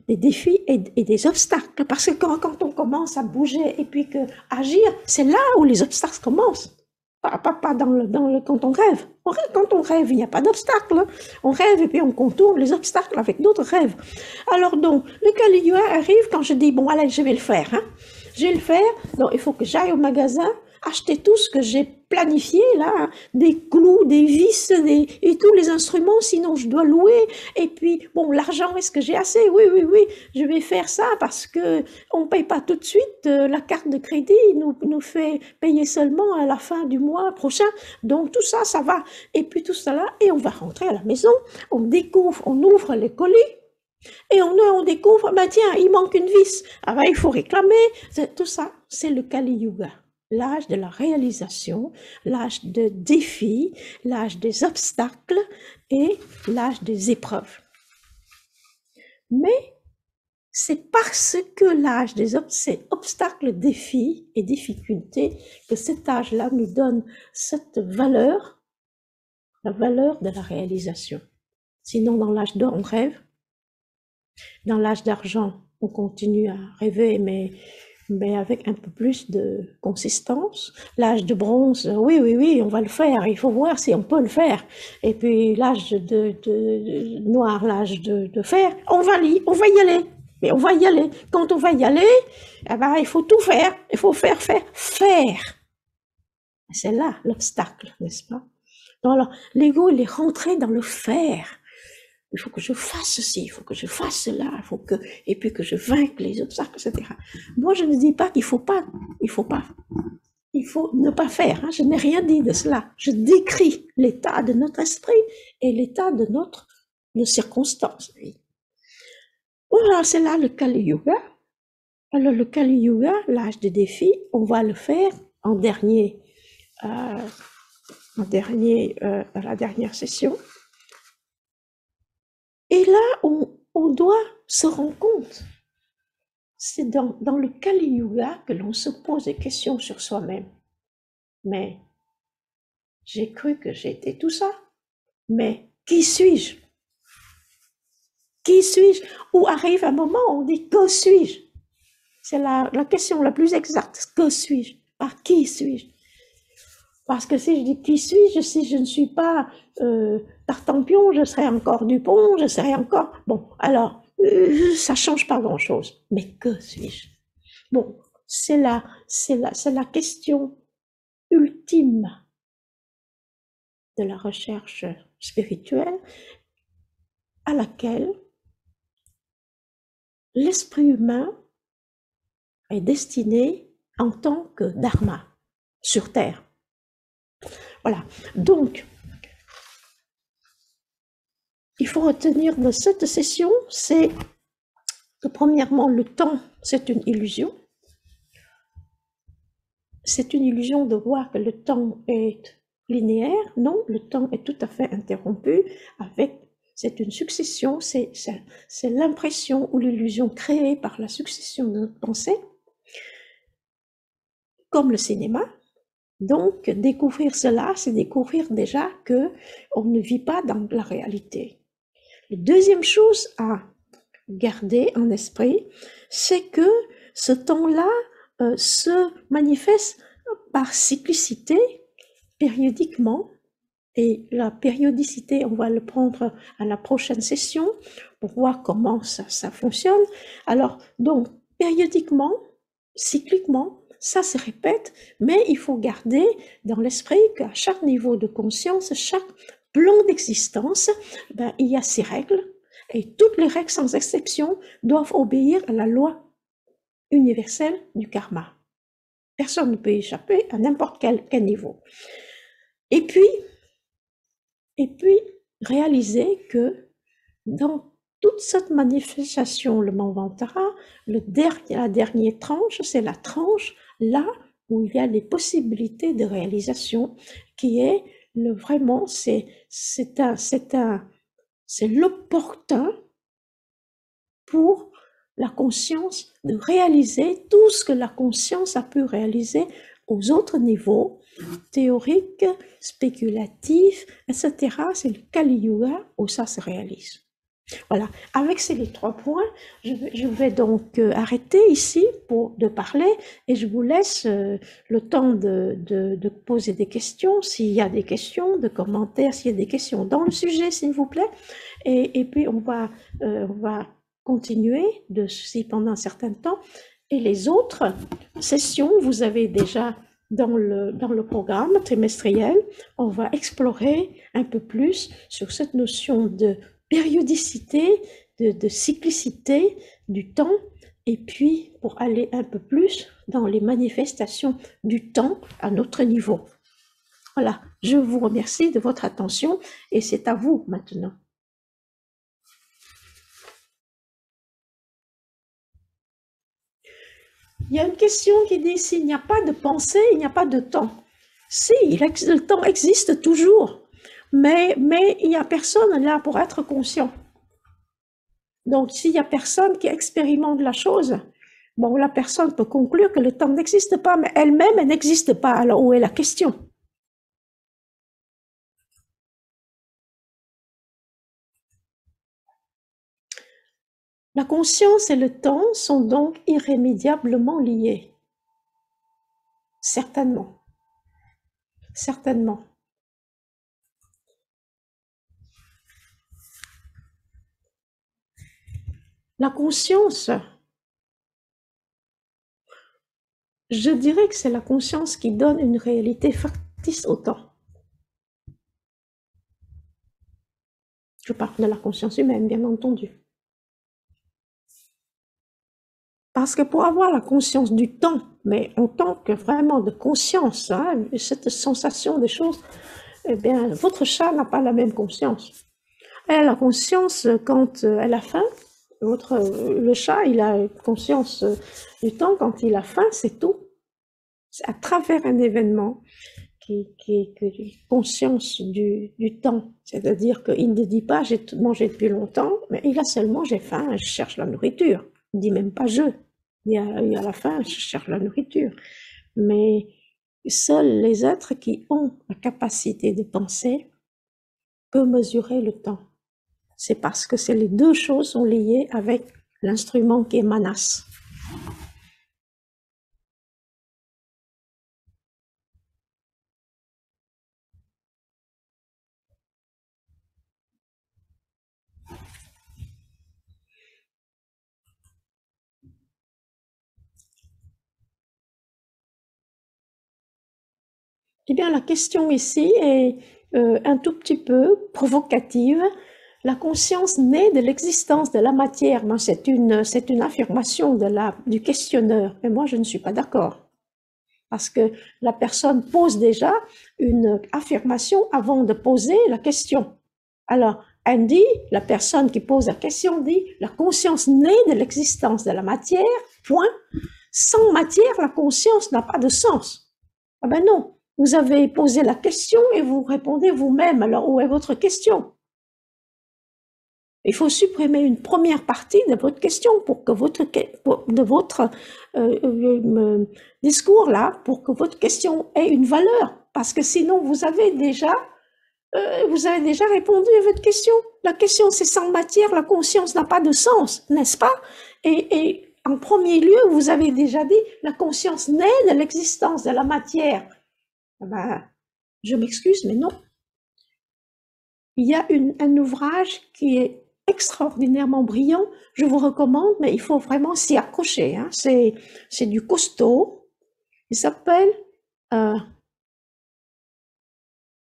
défis et des obstacles. Parce que quand on commence à bouger et puis que agir, c'est là où les obstacles commencent. Pas quand on rêve. Quand on rêve, il n'y a pas d'obstacle. On rêve et puis on contourne les obstacles avec d'autres rêves. Alors donc, le Kali Yuga arrive quand je dis, bon, allez, je vais le faire. Hein. Je vais le faire. Donc, il faut que j'aille au magasin, acheter tout ce que j'ai planifié, là, hein, des clous, des vis, et tous les instruments, sinon je dois louer. Et puis, bon, l'argent, est-ce que j'ai assez? Oui, je vais faire ça parce que on paye pas tout de suite. La carte de crédit nous fait payer seulement à la fin du mois prochain. Donc, tout ça, ça va. Et puis, tout ça là, et on va rentrer à la maison, on découvre, on ouvre les colis, et on découvre, ben tiens, il manque une vis. Ah ben, il faut réclamer. Tout ça, c'est le Kali Yuga. L'âge de la réalisation, l'âge de défis, l'âge des obstacles et l'âge des épreuves. Mais c'est parce que l'âge des obstacles, défis et difficultés que cet âge-là nous donne cette valeur, la valeur de la réalisation. Sinon, dans l'âge d'or, on rêve. Dans l'âge d'argent, on continue à rêver, mais avec un peu plus de consistance. L'âge de bronze, oui, on va le faire, il faut voir si on peut le faire. Et puis l'âge de noir, l'âge de fer, on va y aller. Mais on va y aller. Quand on va y aller, eh ben, il faut tout faire. Il faut faire. C'est là l'obstacle, n'est-ce pas? Donc, alors, l'ego, il est rentré dans le faire. Il faut que je fasse ceci, il faut que je fasse cela, et puis que je vainque les obstacles, etc. Moi, je ne dis pas qu'il faut ne pas faire. Hein, je n'ai rien dit de cela. Je décris l'état de notre esprit et l'état de nos circonstances. Voilà, c'est là le Kali Yuga. Alors, le Kali Yuga, l'âge des défis, on va le faire en dernier, à la dernière session. Et là, on doit se rendre compte. C'est dans le Kali Yuga que l'on se pose des questions sur soi-même. Mais j'ai cru que j'étais tout ça. Mais qui suis-je? Qui suis-je? Ou arrive un moment où on dit que suis-je? C'est la question la plus exacte. Que suis-je? Par qui suis-je? Parce que si je dis qui suis-je, si je ne suis pas Tartampion, je serai encore Dupont, je serai encore... Bon, alors, ça change pas grand-chose. Mais que suis-je? Bon, c'est la question ultime de la recherche spirituelle à laquelle l'esprit humain est destiné en tant que dharma sur Terre. Voilà. Donc, il faut retenir de cette session, c'est que premièrement, le temps, c'est une illusion. C'est une illusion de voir que le temps est linéaire. Non, le temps est tout à fait interrompu c'est une succession, c'est l'impression ou l'illusion créée par la succession de notre pensée, comme le cinéma. Donc, découvrir cela, c'est découvrir déjà que on ne vit pas dans la réalité. La deuxième chose à garder en esprit, c'est que ce temps-là se manifeste par cyclicité, périodiquement, et la périodicité, on va le prendre à la prochaine session pour voir comment ça fonctionne. Alors, donc, périodiquement, cycliquement, ça se répète, mais il faut garder dans l'esprit qu'à chaque niveau de conscience, chaque plan d'existence, ben, il y a 6 règles, et toutes les règles sans exception doivent obéir à la loi universelle du karma. Personne ne peut échapper à n'importe quel niveau. Et puis, réaliser que dans toute cette manifestation, le Manvantara, la dernière tranche, c'est la tranche là où il y a les possibilités de réalisation, qui est vraiment, c'est l'opportun pour la conscience de réaliser tout ce que la conscience a pu réaliser aux autres niveaux, théoriques, spéculatifs, etc. C'est le Kali Yuga où ça se réalise. Voilà, avec ces 3 points, je vais donc arrêter ici de parler et je vous laisse le temps de poser des questions, s'il y a des questions, de commentaires, s'il y a des questions dans le sujet, s'il vous plaît. Et puis on va continuer de ceci pendant un certain temps. Et les autres sessions, vous avez déjà dans le programme trimestriel, on va explorer un peu plus sur cette notion de périodicité, de cyclicité du temps, et puis pour aller un peu plus dans les manifestations du temps à notre niveau. Voilà, je vous remercie de votre attention et c'est à vous maintenant. Il y a une question qui dit, s'il n'y a pas de pensée, il n'y a pas de temps. Si, le temps existe toujours, mais il n'y a personne là pour être conscient. Donc, s'il n'y a personne qui expérimente la chose, bon, la personne peut conclure que le temps n'existe pas, mais elle-même, elle n'existe pas. Alors, où est la question? La conscience et le temps sont donc irrémédiablement liés. Certainement. Certainement. La conscience, je dirais que c'est la conscience qui donne une réalité factice au temps. Je parle de la conscience humaine, bien entendu. Parce que pour avoir la conscience du temps, mais en tant que vraiment de conscience, hein, cette sensation des choses, eh bien, votre chat n'a pas la même conscience. Elle a la conscience quand elle a faim. Le chat, il a conscience du temps quand il a faim, c'est tout. C'est à travers un événement qui est conscience du temps. C'est-à-dire qu'il ne dit pas j'ai mangé depuis longtemps, mais il a seulement j'ai faim, je cherche la nourriture. Il ne dit même pas je. Il y a la faim, je cherche la nourriture. Mais seuls les êtres qui ont la capacité de penser peuvent mesurer le temps. C'est parce que les deux choses sont liées avec l'instrument qui est Manas. Eh bien, la question ici est un tout petit peu provocative. La conscience naît de l'existence de la matière. C'est une affirmation du questionneur, mais moi je ne suis pas d'accord. Parce que la personne pose déjà une affirmation avant de poser la question. Alors, elle dit, la personne qui pose la question dit, la conscience naît de l'existence de la matière, point. Sans matière, la conscience n'a pas de sens. Ah ben non, vous avez posé la question et vous répondez vous-même. Alors, où est votre question? Il faut supprimer une première partie de votre question pour que votre discours là, pour que votre question ait une valeur. Parce que sinon, vous avez déjà répondu à votre question. La question, c'est sans matière, la conscience n'a pas de sens, n'est-ce pas? Et en premier lieu, vous avez déjà dit, la conscience naît de l'existence de la matière. Ben, je m'excuse, mais non. Il y a un ouvrage qui est extraordinairement brillant, je vous recommande, mais il faut vraiment s'y accrocher, hein. C'est du costaud. Il s'appelle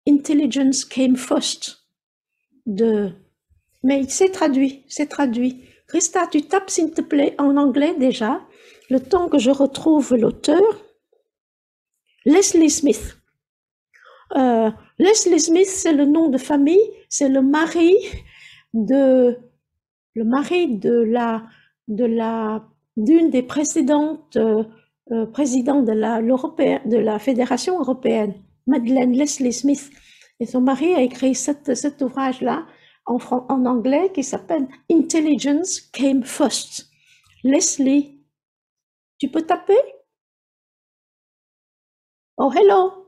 Intelligence came first. Mais c'est traduit, c'est traduit. Christa, tu tapes s'il te plaît en anglais déjà, le temps que je retrouve l'auteur. Leslie Smith. Leslie Smith, c'est le nom de famille, c'est le mari de d'une des précédentes présidents de la Fédération européenne, Madeleine Leslie Smith. Et son mari a écrit cet ouvrage-là en anglais qui s'appelle Intelligence Came First. Leslie, tu peux taper? Oh, hello!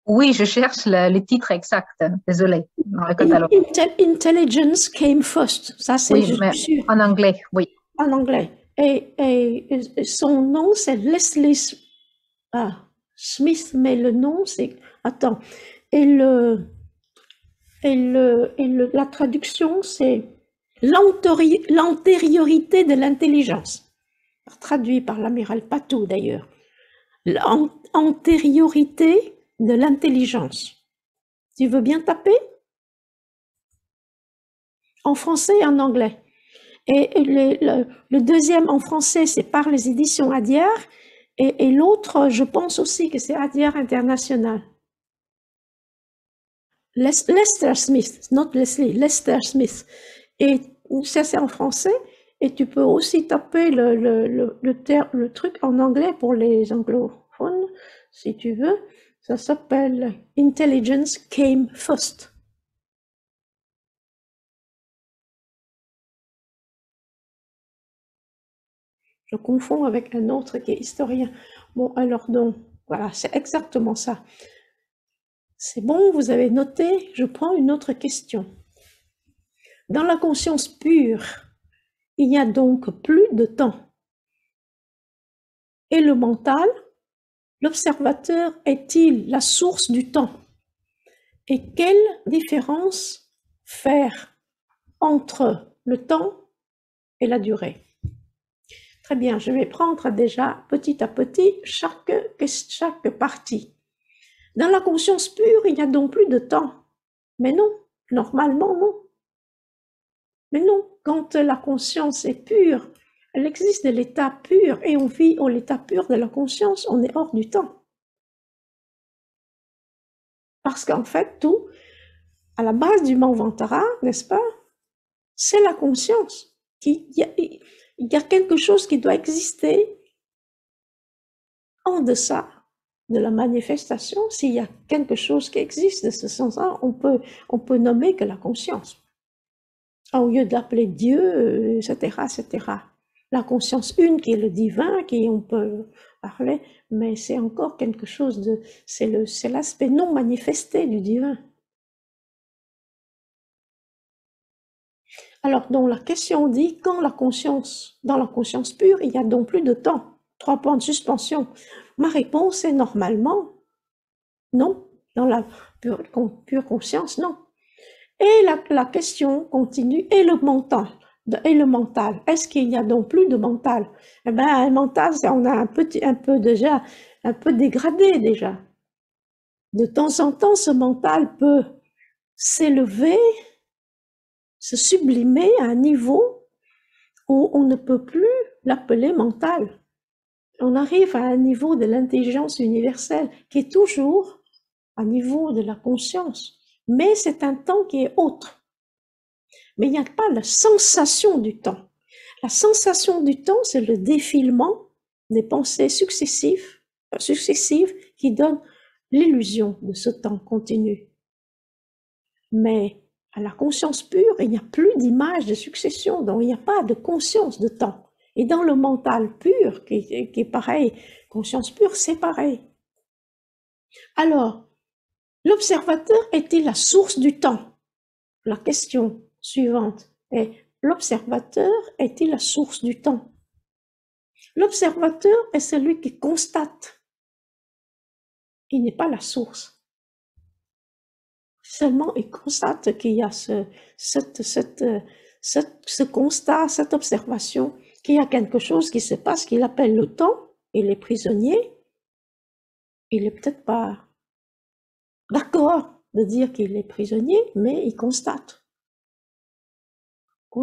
Oui, je cherche le titre exact. Désolée, dans le catalogue. Intelligence Came First. Ça, c'est Oui, mais en anglais, oui. En anglais. Et son nom, c'est Leslie Smith, mais le nom, c'est... Attends. La traduction, c'est l'antériorité de l'intelligence. Traduit par l'amiral Patou, d'ailleurs. L'antériorité de l'intelligence. Tu veux bien taper? En français et en anglais. Et le deuxième en français, c'est par les éditions Adière. Et l'autre, je pense aussi que c'est Adière International. Lester Smith, not Leslie, Lester Smith. Et ça, c'est en français. Et tu peux aussi taper le truc en anglais pour les anglophones, si tu veux. Ça s'appelle Intelligence Came First. Je confonds avec un autre qui est historien. Bon, alors donc, voilà, c'est exactement ça. C'est bon, vous avez noté, je prends une autre question. Dans la conscience pure, il n'y a donc plus de temps. Et le mental, l'observateur est-il la source du temps? Et quelle différence faire entre le temps et la durée? Très bien, je vais prendre déjà petit à petit chaque partie. Dans la conscience pure, il n'y a donc plus de temps. Mais non, normalement non. Mais non, quand la conscience est pure, elle existe de l'état pur et on vit au l'état pur de la conscience, on est hors du temps. Parce qu'en fait, tout, à la base du Manvantara, n'est-ce pas, c'est la conscience. Il y a quelque chose qui doit exister en deçà de la manifestation. S'il y a quelque chose qui existe de ce sens-là, on peut nommer que la conscience. Au lieu d'appeler Dieu, etc., etc. La conscience une qui est le divin, qui on peut parler, mais c'est encore quelque chose de... C'est l'aspect non manifesté du divin. Alors, donc la question dit, quand la conscience, dans la conscience pure, il y a donc plus de temps. 3 points de suspension. Ma réponse est normalement non. Dans la pure conscience, non. Et la question continue, et le mental? Est-ce qu'il y a donc plus de mental? Eh ben, un mental, on a un peu déjà, un peu dégradé déjà. De temps en temps, ce mental peut s'élever, se sublimer à un niveau où on ne peut plus l'appeler mental. On arrive à un niveau de l'intelligence universelle qui est toujours à niveau de la conscience. Mais c'est un temps qui est autre. Mais il n'y a pas la sensation du temps. La sensation du temps, c'est le défilement des pensées successives qui donnent l'illusion de ce temps continu. Mais à la conscience pure, il n'y a plus d'image de succession, donc il n'y a pas de conscience de temps. Et dans le mental pur, qui est pareil, conscience pure, c'est pareil. Alors, l'observateur est-il la source du temps? La question suivante est, l'observateur est-il la source du temps? L'observateur est celui qui constate. Il n'est pas la source. Seulement, il constate qu'il y a ce constat, cette observation, qu'il y a quelque chose qui se passe qu'il appelle le temps, il est prisonnier, il est peut-être pas d'accord de dire qu'il est prisonnier, mais il constate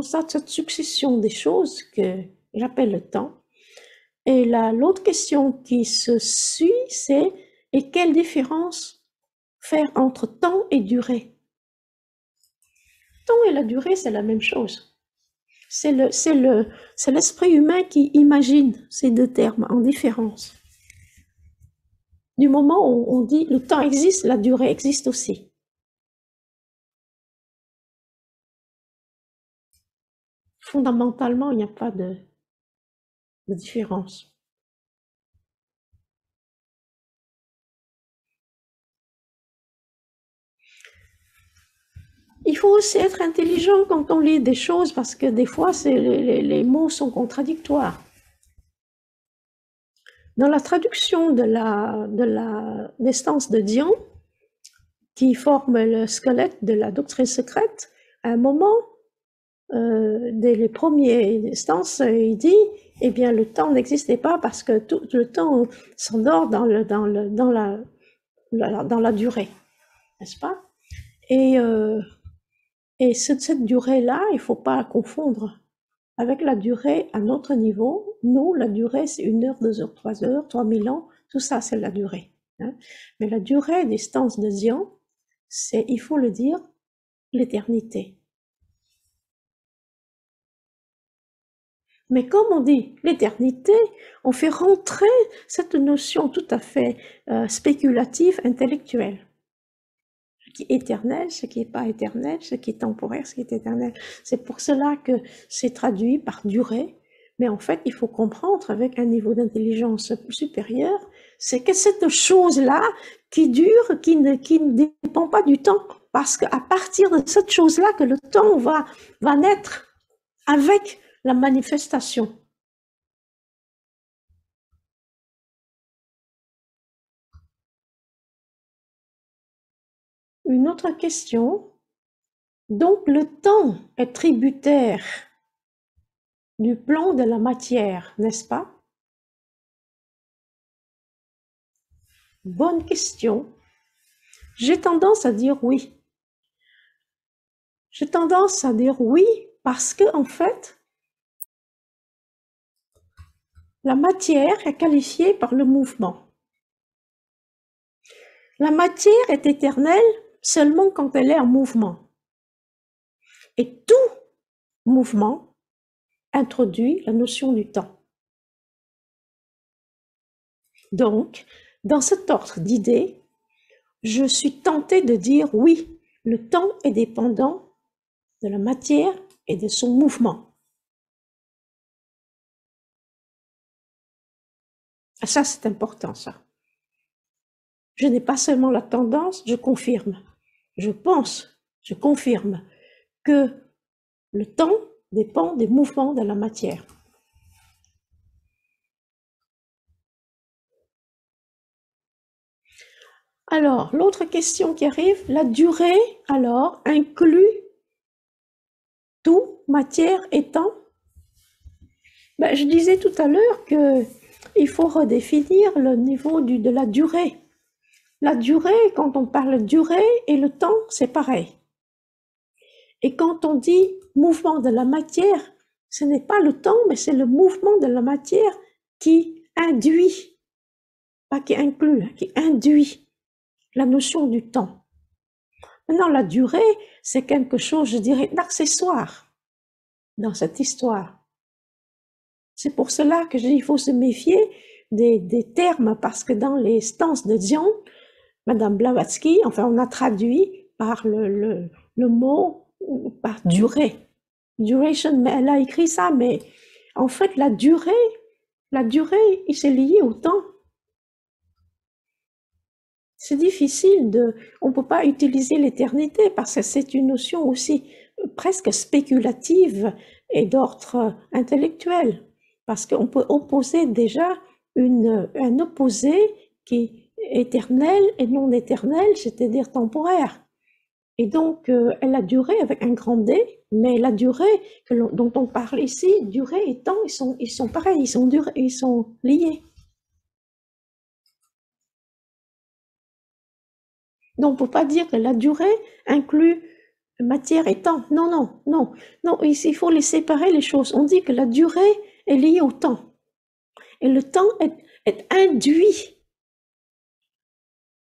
cette succession des choses que j'appelle le temps. Et l'autre question qui se suit, c'est et quelle différence faire entre temps et durée? Temps et la durée, c'est la même chose. C'est l'esprit humain qui imagine ces deux termes en différence. Du moment où on dit le temps existe, la durée existe aussi. Fondamentalement, il n'y a pas de différence. Il faut aussi être intelligent quand on lit des choses parce que des fois, les mots sont contradictoires. Dans la traduction de l'estance de Dion, qui forme le squelette de la doctrine secrète, à un moment, dès les premières instances, il dit, eh bien, le temps n'existait pas parce que tout le temps s'endort dans la durée, n'est-ce pas? Et cette durée-là, il ne faut pas la confondre avec la durée à notre niveau. Nous, la durée, c'est 1 heure, 2 heures, 3 heures, 3000 ans, tout ça, c'est la durée. Hein. Mais la durée des stances de Zion, c'est, il faut le dire, l'éternité. Mais comme on dit l'éternité, on fait rentrer cette notion tout à fait spéculative, intellectuelle. Ce qui est éternel, ce qui n'est pas éternel, ce qui est temporaire, ce qui est éternel. C'est pour cela que c'est traduit par durée. Mais en fait, il faut comprendre avec un niveau d'intelligence supérieur, c'est que cette chose-là qui dure, qui ne dépend pas du temps. Parce qu'à partir de cette chose-là que le temps va naître avec la manifestation. Une autre question. Donc le temps est tributaire du plan de la matière, n'est-ce pas? Bonne question. J'ai tendance à dire oui. J'ai tendance à dire oui parce que, en fait, la matière est qualifiée par le mouvement. La matière est éternelle seulement quand elle est en mouvement. Et tout mouvement introduit la notion du temps. Donc, dans cet ordre d'idées, je suis tentée de dire oui, le temps est dépendant de la matière et de son mouvement. Ça, c'est important, ça. Je n'ai pas seulement la tendance, je confirme. Je pense, je confirme que le temps dépend des mouvements de la matière. Alors, l'autre question qui arrive, la durée, alors, inclut tout, matière et temps? Ben, je disais tout à l'heure qu'il faut redéfinir le niveau de la durée. La durée, quand on parle de durée et le temps, c'est pareil. Et quand on dit mouvement de la matière, ce n'est pas le temps, mais c'est le mouvement de la matière qui induit, pas qui inclut, qui induit la notion du temps. Maintenant, la durée, c'est quelque chose, je dirais, d'accessoire dans cette histoire. C'est pour cela que je dis qu'il faut se méfier des termes, parce que dans les stances de Dion, Madame Blavatsky, enfin, on a traduit par le mot, par durée. Duration, mais elle a écrit ça, mais en fait, la durée, il s'est lié au temps. C'est difficile on peut pas utiliser l'éternité parce que c'est une notion aussi presque spéculative et d'ordre intellectuel. Parce qu'on peut opposer déjà un opposé qui est éternel et non éternel, c'est-à-dire temporaire. Et donc, elle a duré avec un grand D, mais la durée dont on parle ici, durée et temps, ils sont pareils, ils sont liés. Donc, on ne peut pas dire que la durée inclut matière et temps. Non, non, non, non, il faut les séparer les choses. On dit que la durée est liée au temps. Et le temps est induit.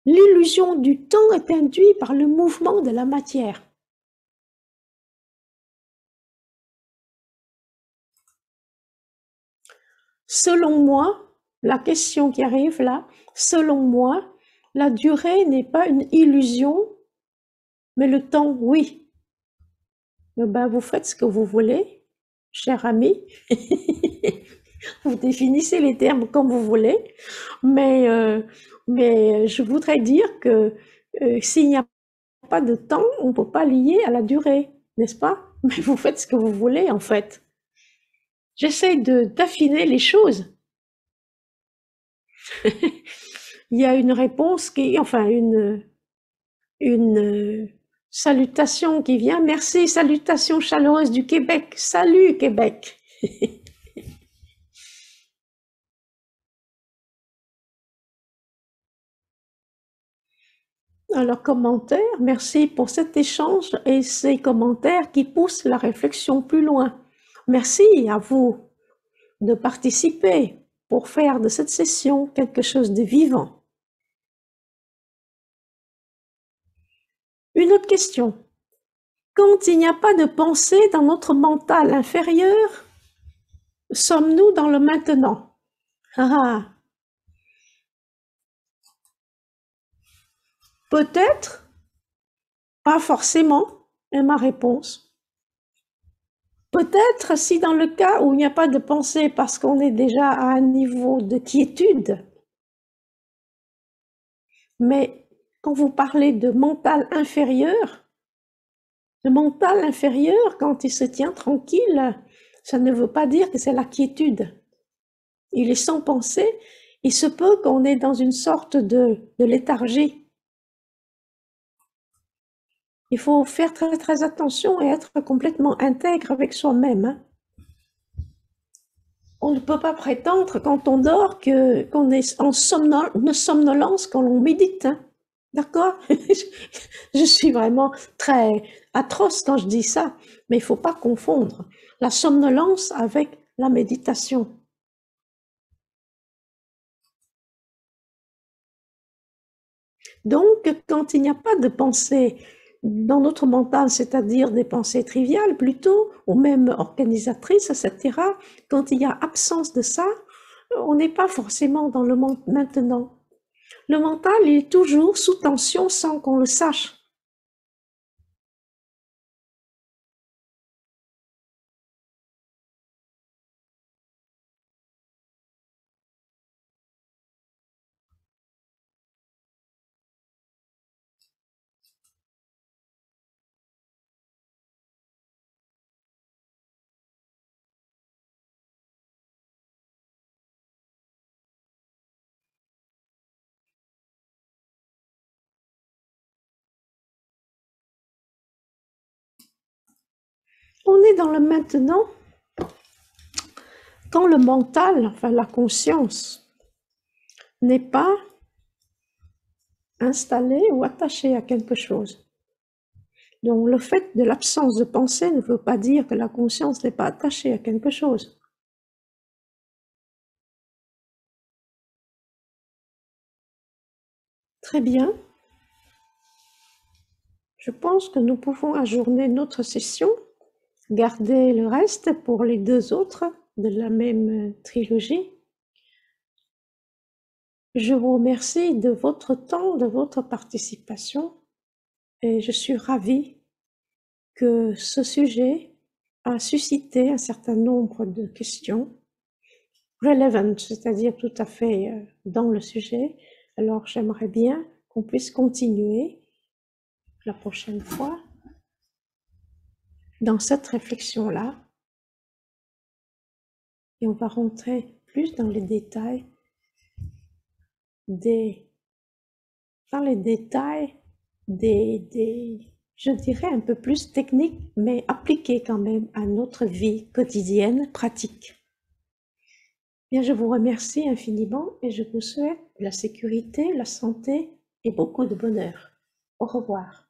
L'illusion du temps est induite par le mouvement de la matière. Selon moi, la question qui arrive là, selon moi, la durée n'est pas une illusion, mais le temps, oui. Ben, vous faites ce que vous voulez, cher ami. Vous définissez les termes comme vous voulez, mais je voudrais dire que s'il n'y a pas de temps, on ne peut pas lier à la durée, n'est-ce pas? Mais vous faites ce que vous voulez, en fait. J'essaie d'affiner les choses. Il y a une réponse qui, enfin, une salutation qui vient. Merci, salutation chaleureuse du Québec. Salut, Québec. Alors, commentaire, merci pour cet échange et ces commentaires qui poussent la réflexion plus loin. Merci à vous de participer pour faire de cette session quelque chose de vivant. Une autre question. Quand il n'y a pas de pensée dans notre mental inférieur, sommes-nous dans le maintenant? Ah, peut-être, pas forcément, est ma réponse. Peut-être si dans le cas où il n'y a pas de pensée parce qu'on est déjà à un niveau de quiétude, mais quand vous parlez de mental inférieur, le mental inférieur, quand il se tient tranquille, ça ne veut pas dire que c'est la quiétude. Il est sans pensée, il se peut qu'on est dans une sorte de léthargie. Il faut faire très très attention et être complètement intègre avec soi-même. Hein. On ne peut pas prétendre quand on dort qu'on est en somnolence quand on médite. Hein. D'accord? Je suis vraiment très atroce quand je dis ça, mais il ne faut pas confondre la somnolence avec la méditation. Donc, quand il n'y a pas de pensée dans notre mental, c'est-à-dire des pensées triviales plutôt, ou même organisatrices, etc., quand il y a absence de ça, on n'est pas forcément dans le monde maintenant. Le mental il est toujours sous tension sans qu'on le sache. On est dans le maintenant quand le mental, enfin la conscience, n'est pas installé ou attaché à quelque chose. Donc le fait de l'absence de pensée ne veut pas dire que la conscience n'est pas attachée à quelque chose. Très bien. Je pense que nous pouvons ajourner notre session, garder le reste pour les deux autres de la même trilogie. Je vous remercie de votre temps, de votre participation et je suis ravie que ce sujet a suscité un certain nombre de questions relevant, c'est-à-dire tout à fait dans le sujet. Alors j'aimerais bien qu'on puisse continuer la prochaine fois dans cette réflexion-là et on va rentrer plus dans les détails je dirais un peu plus techniques, mais appliquées quand même à notre vie quotidienne pratique. Bien, je vous remercie infiniment et je vous souhaite la sécurité, la santé et beaucoup de bonheur. Au revoir.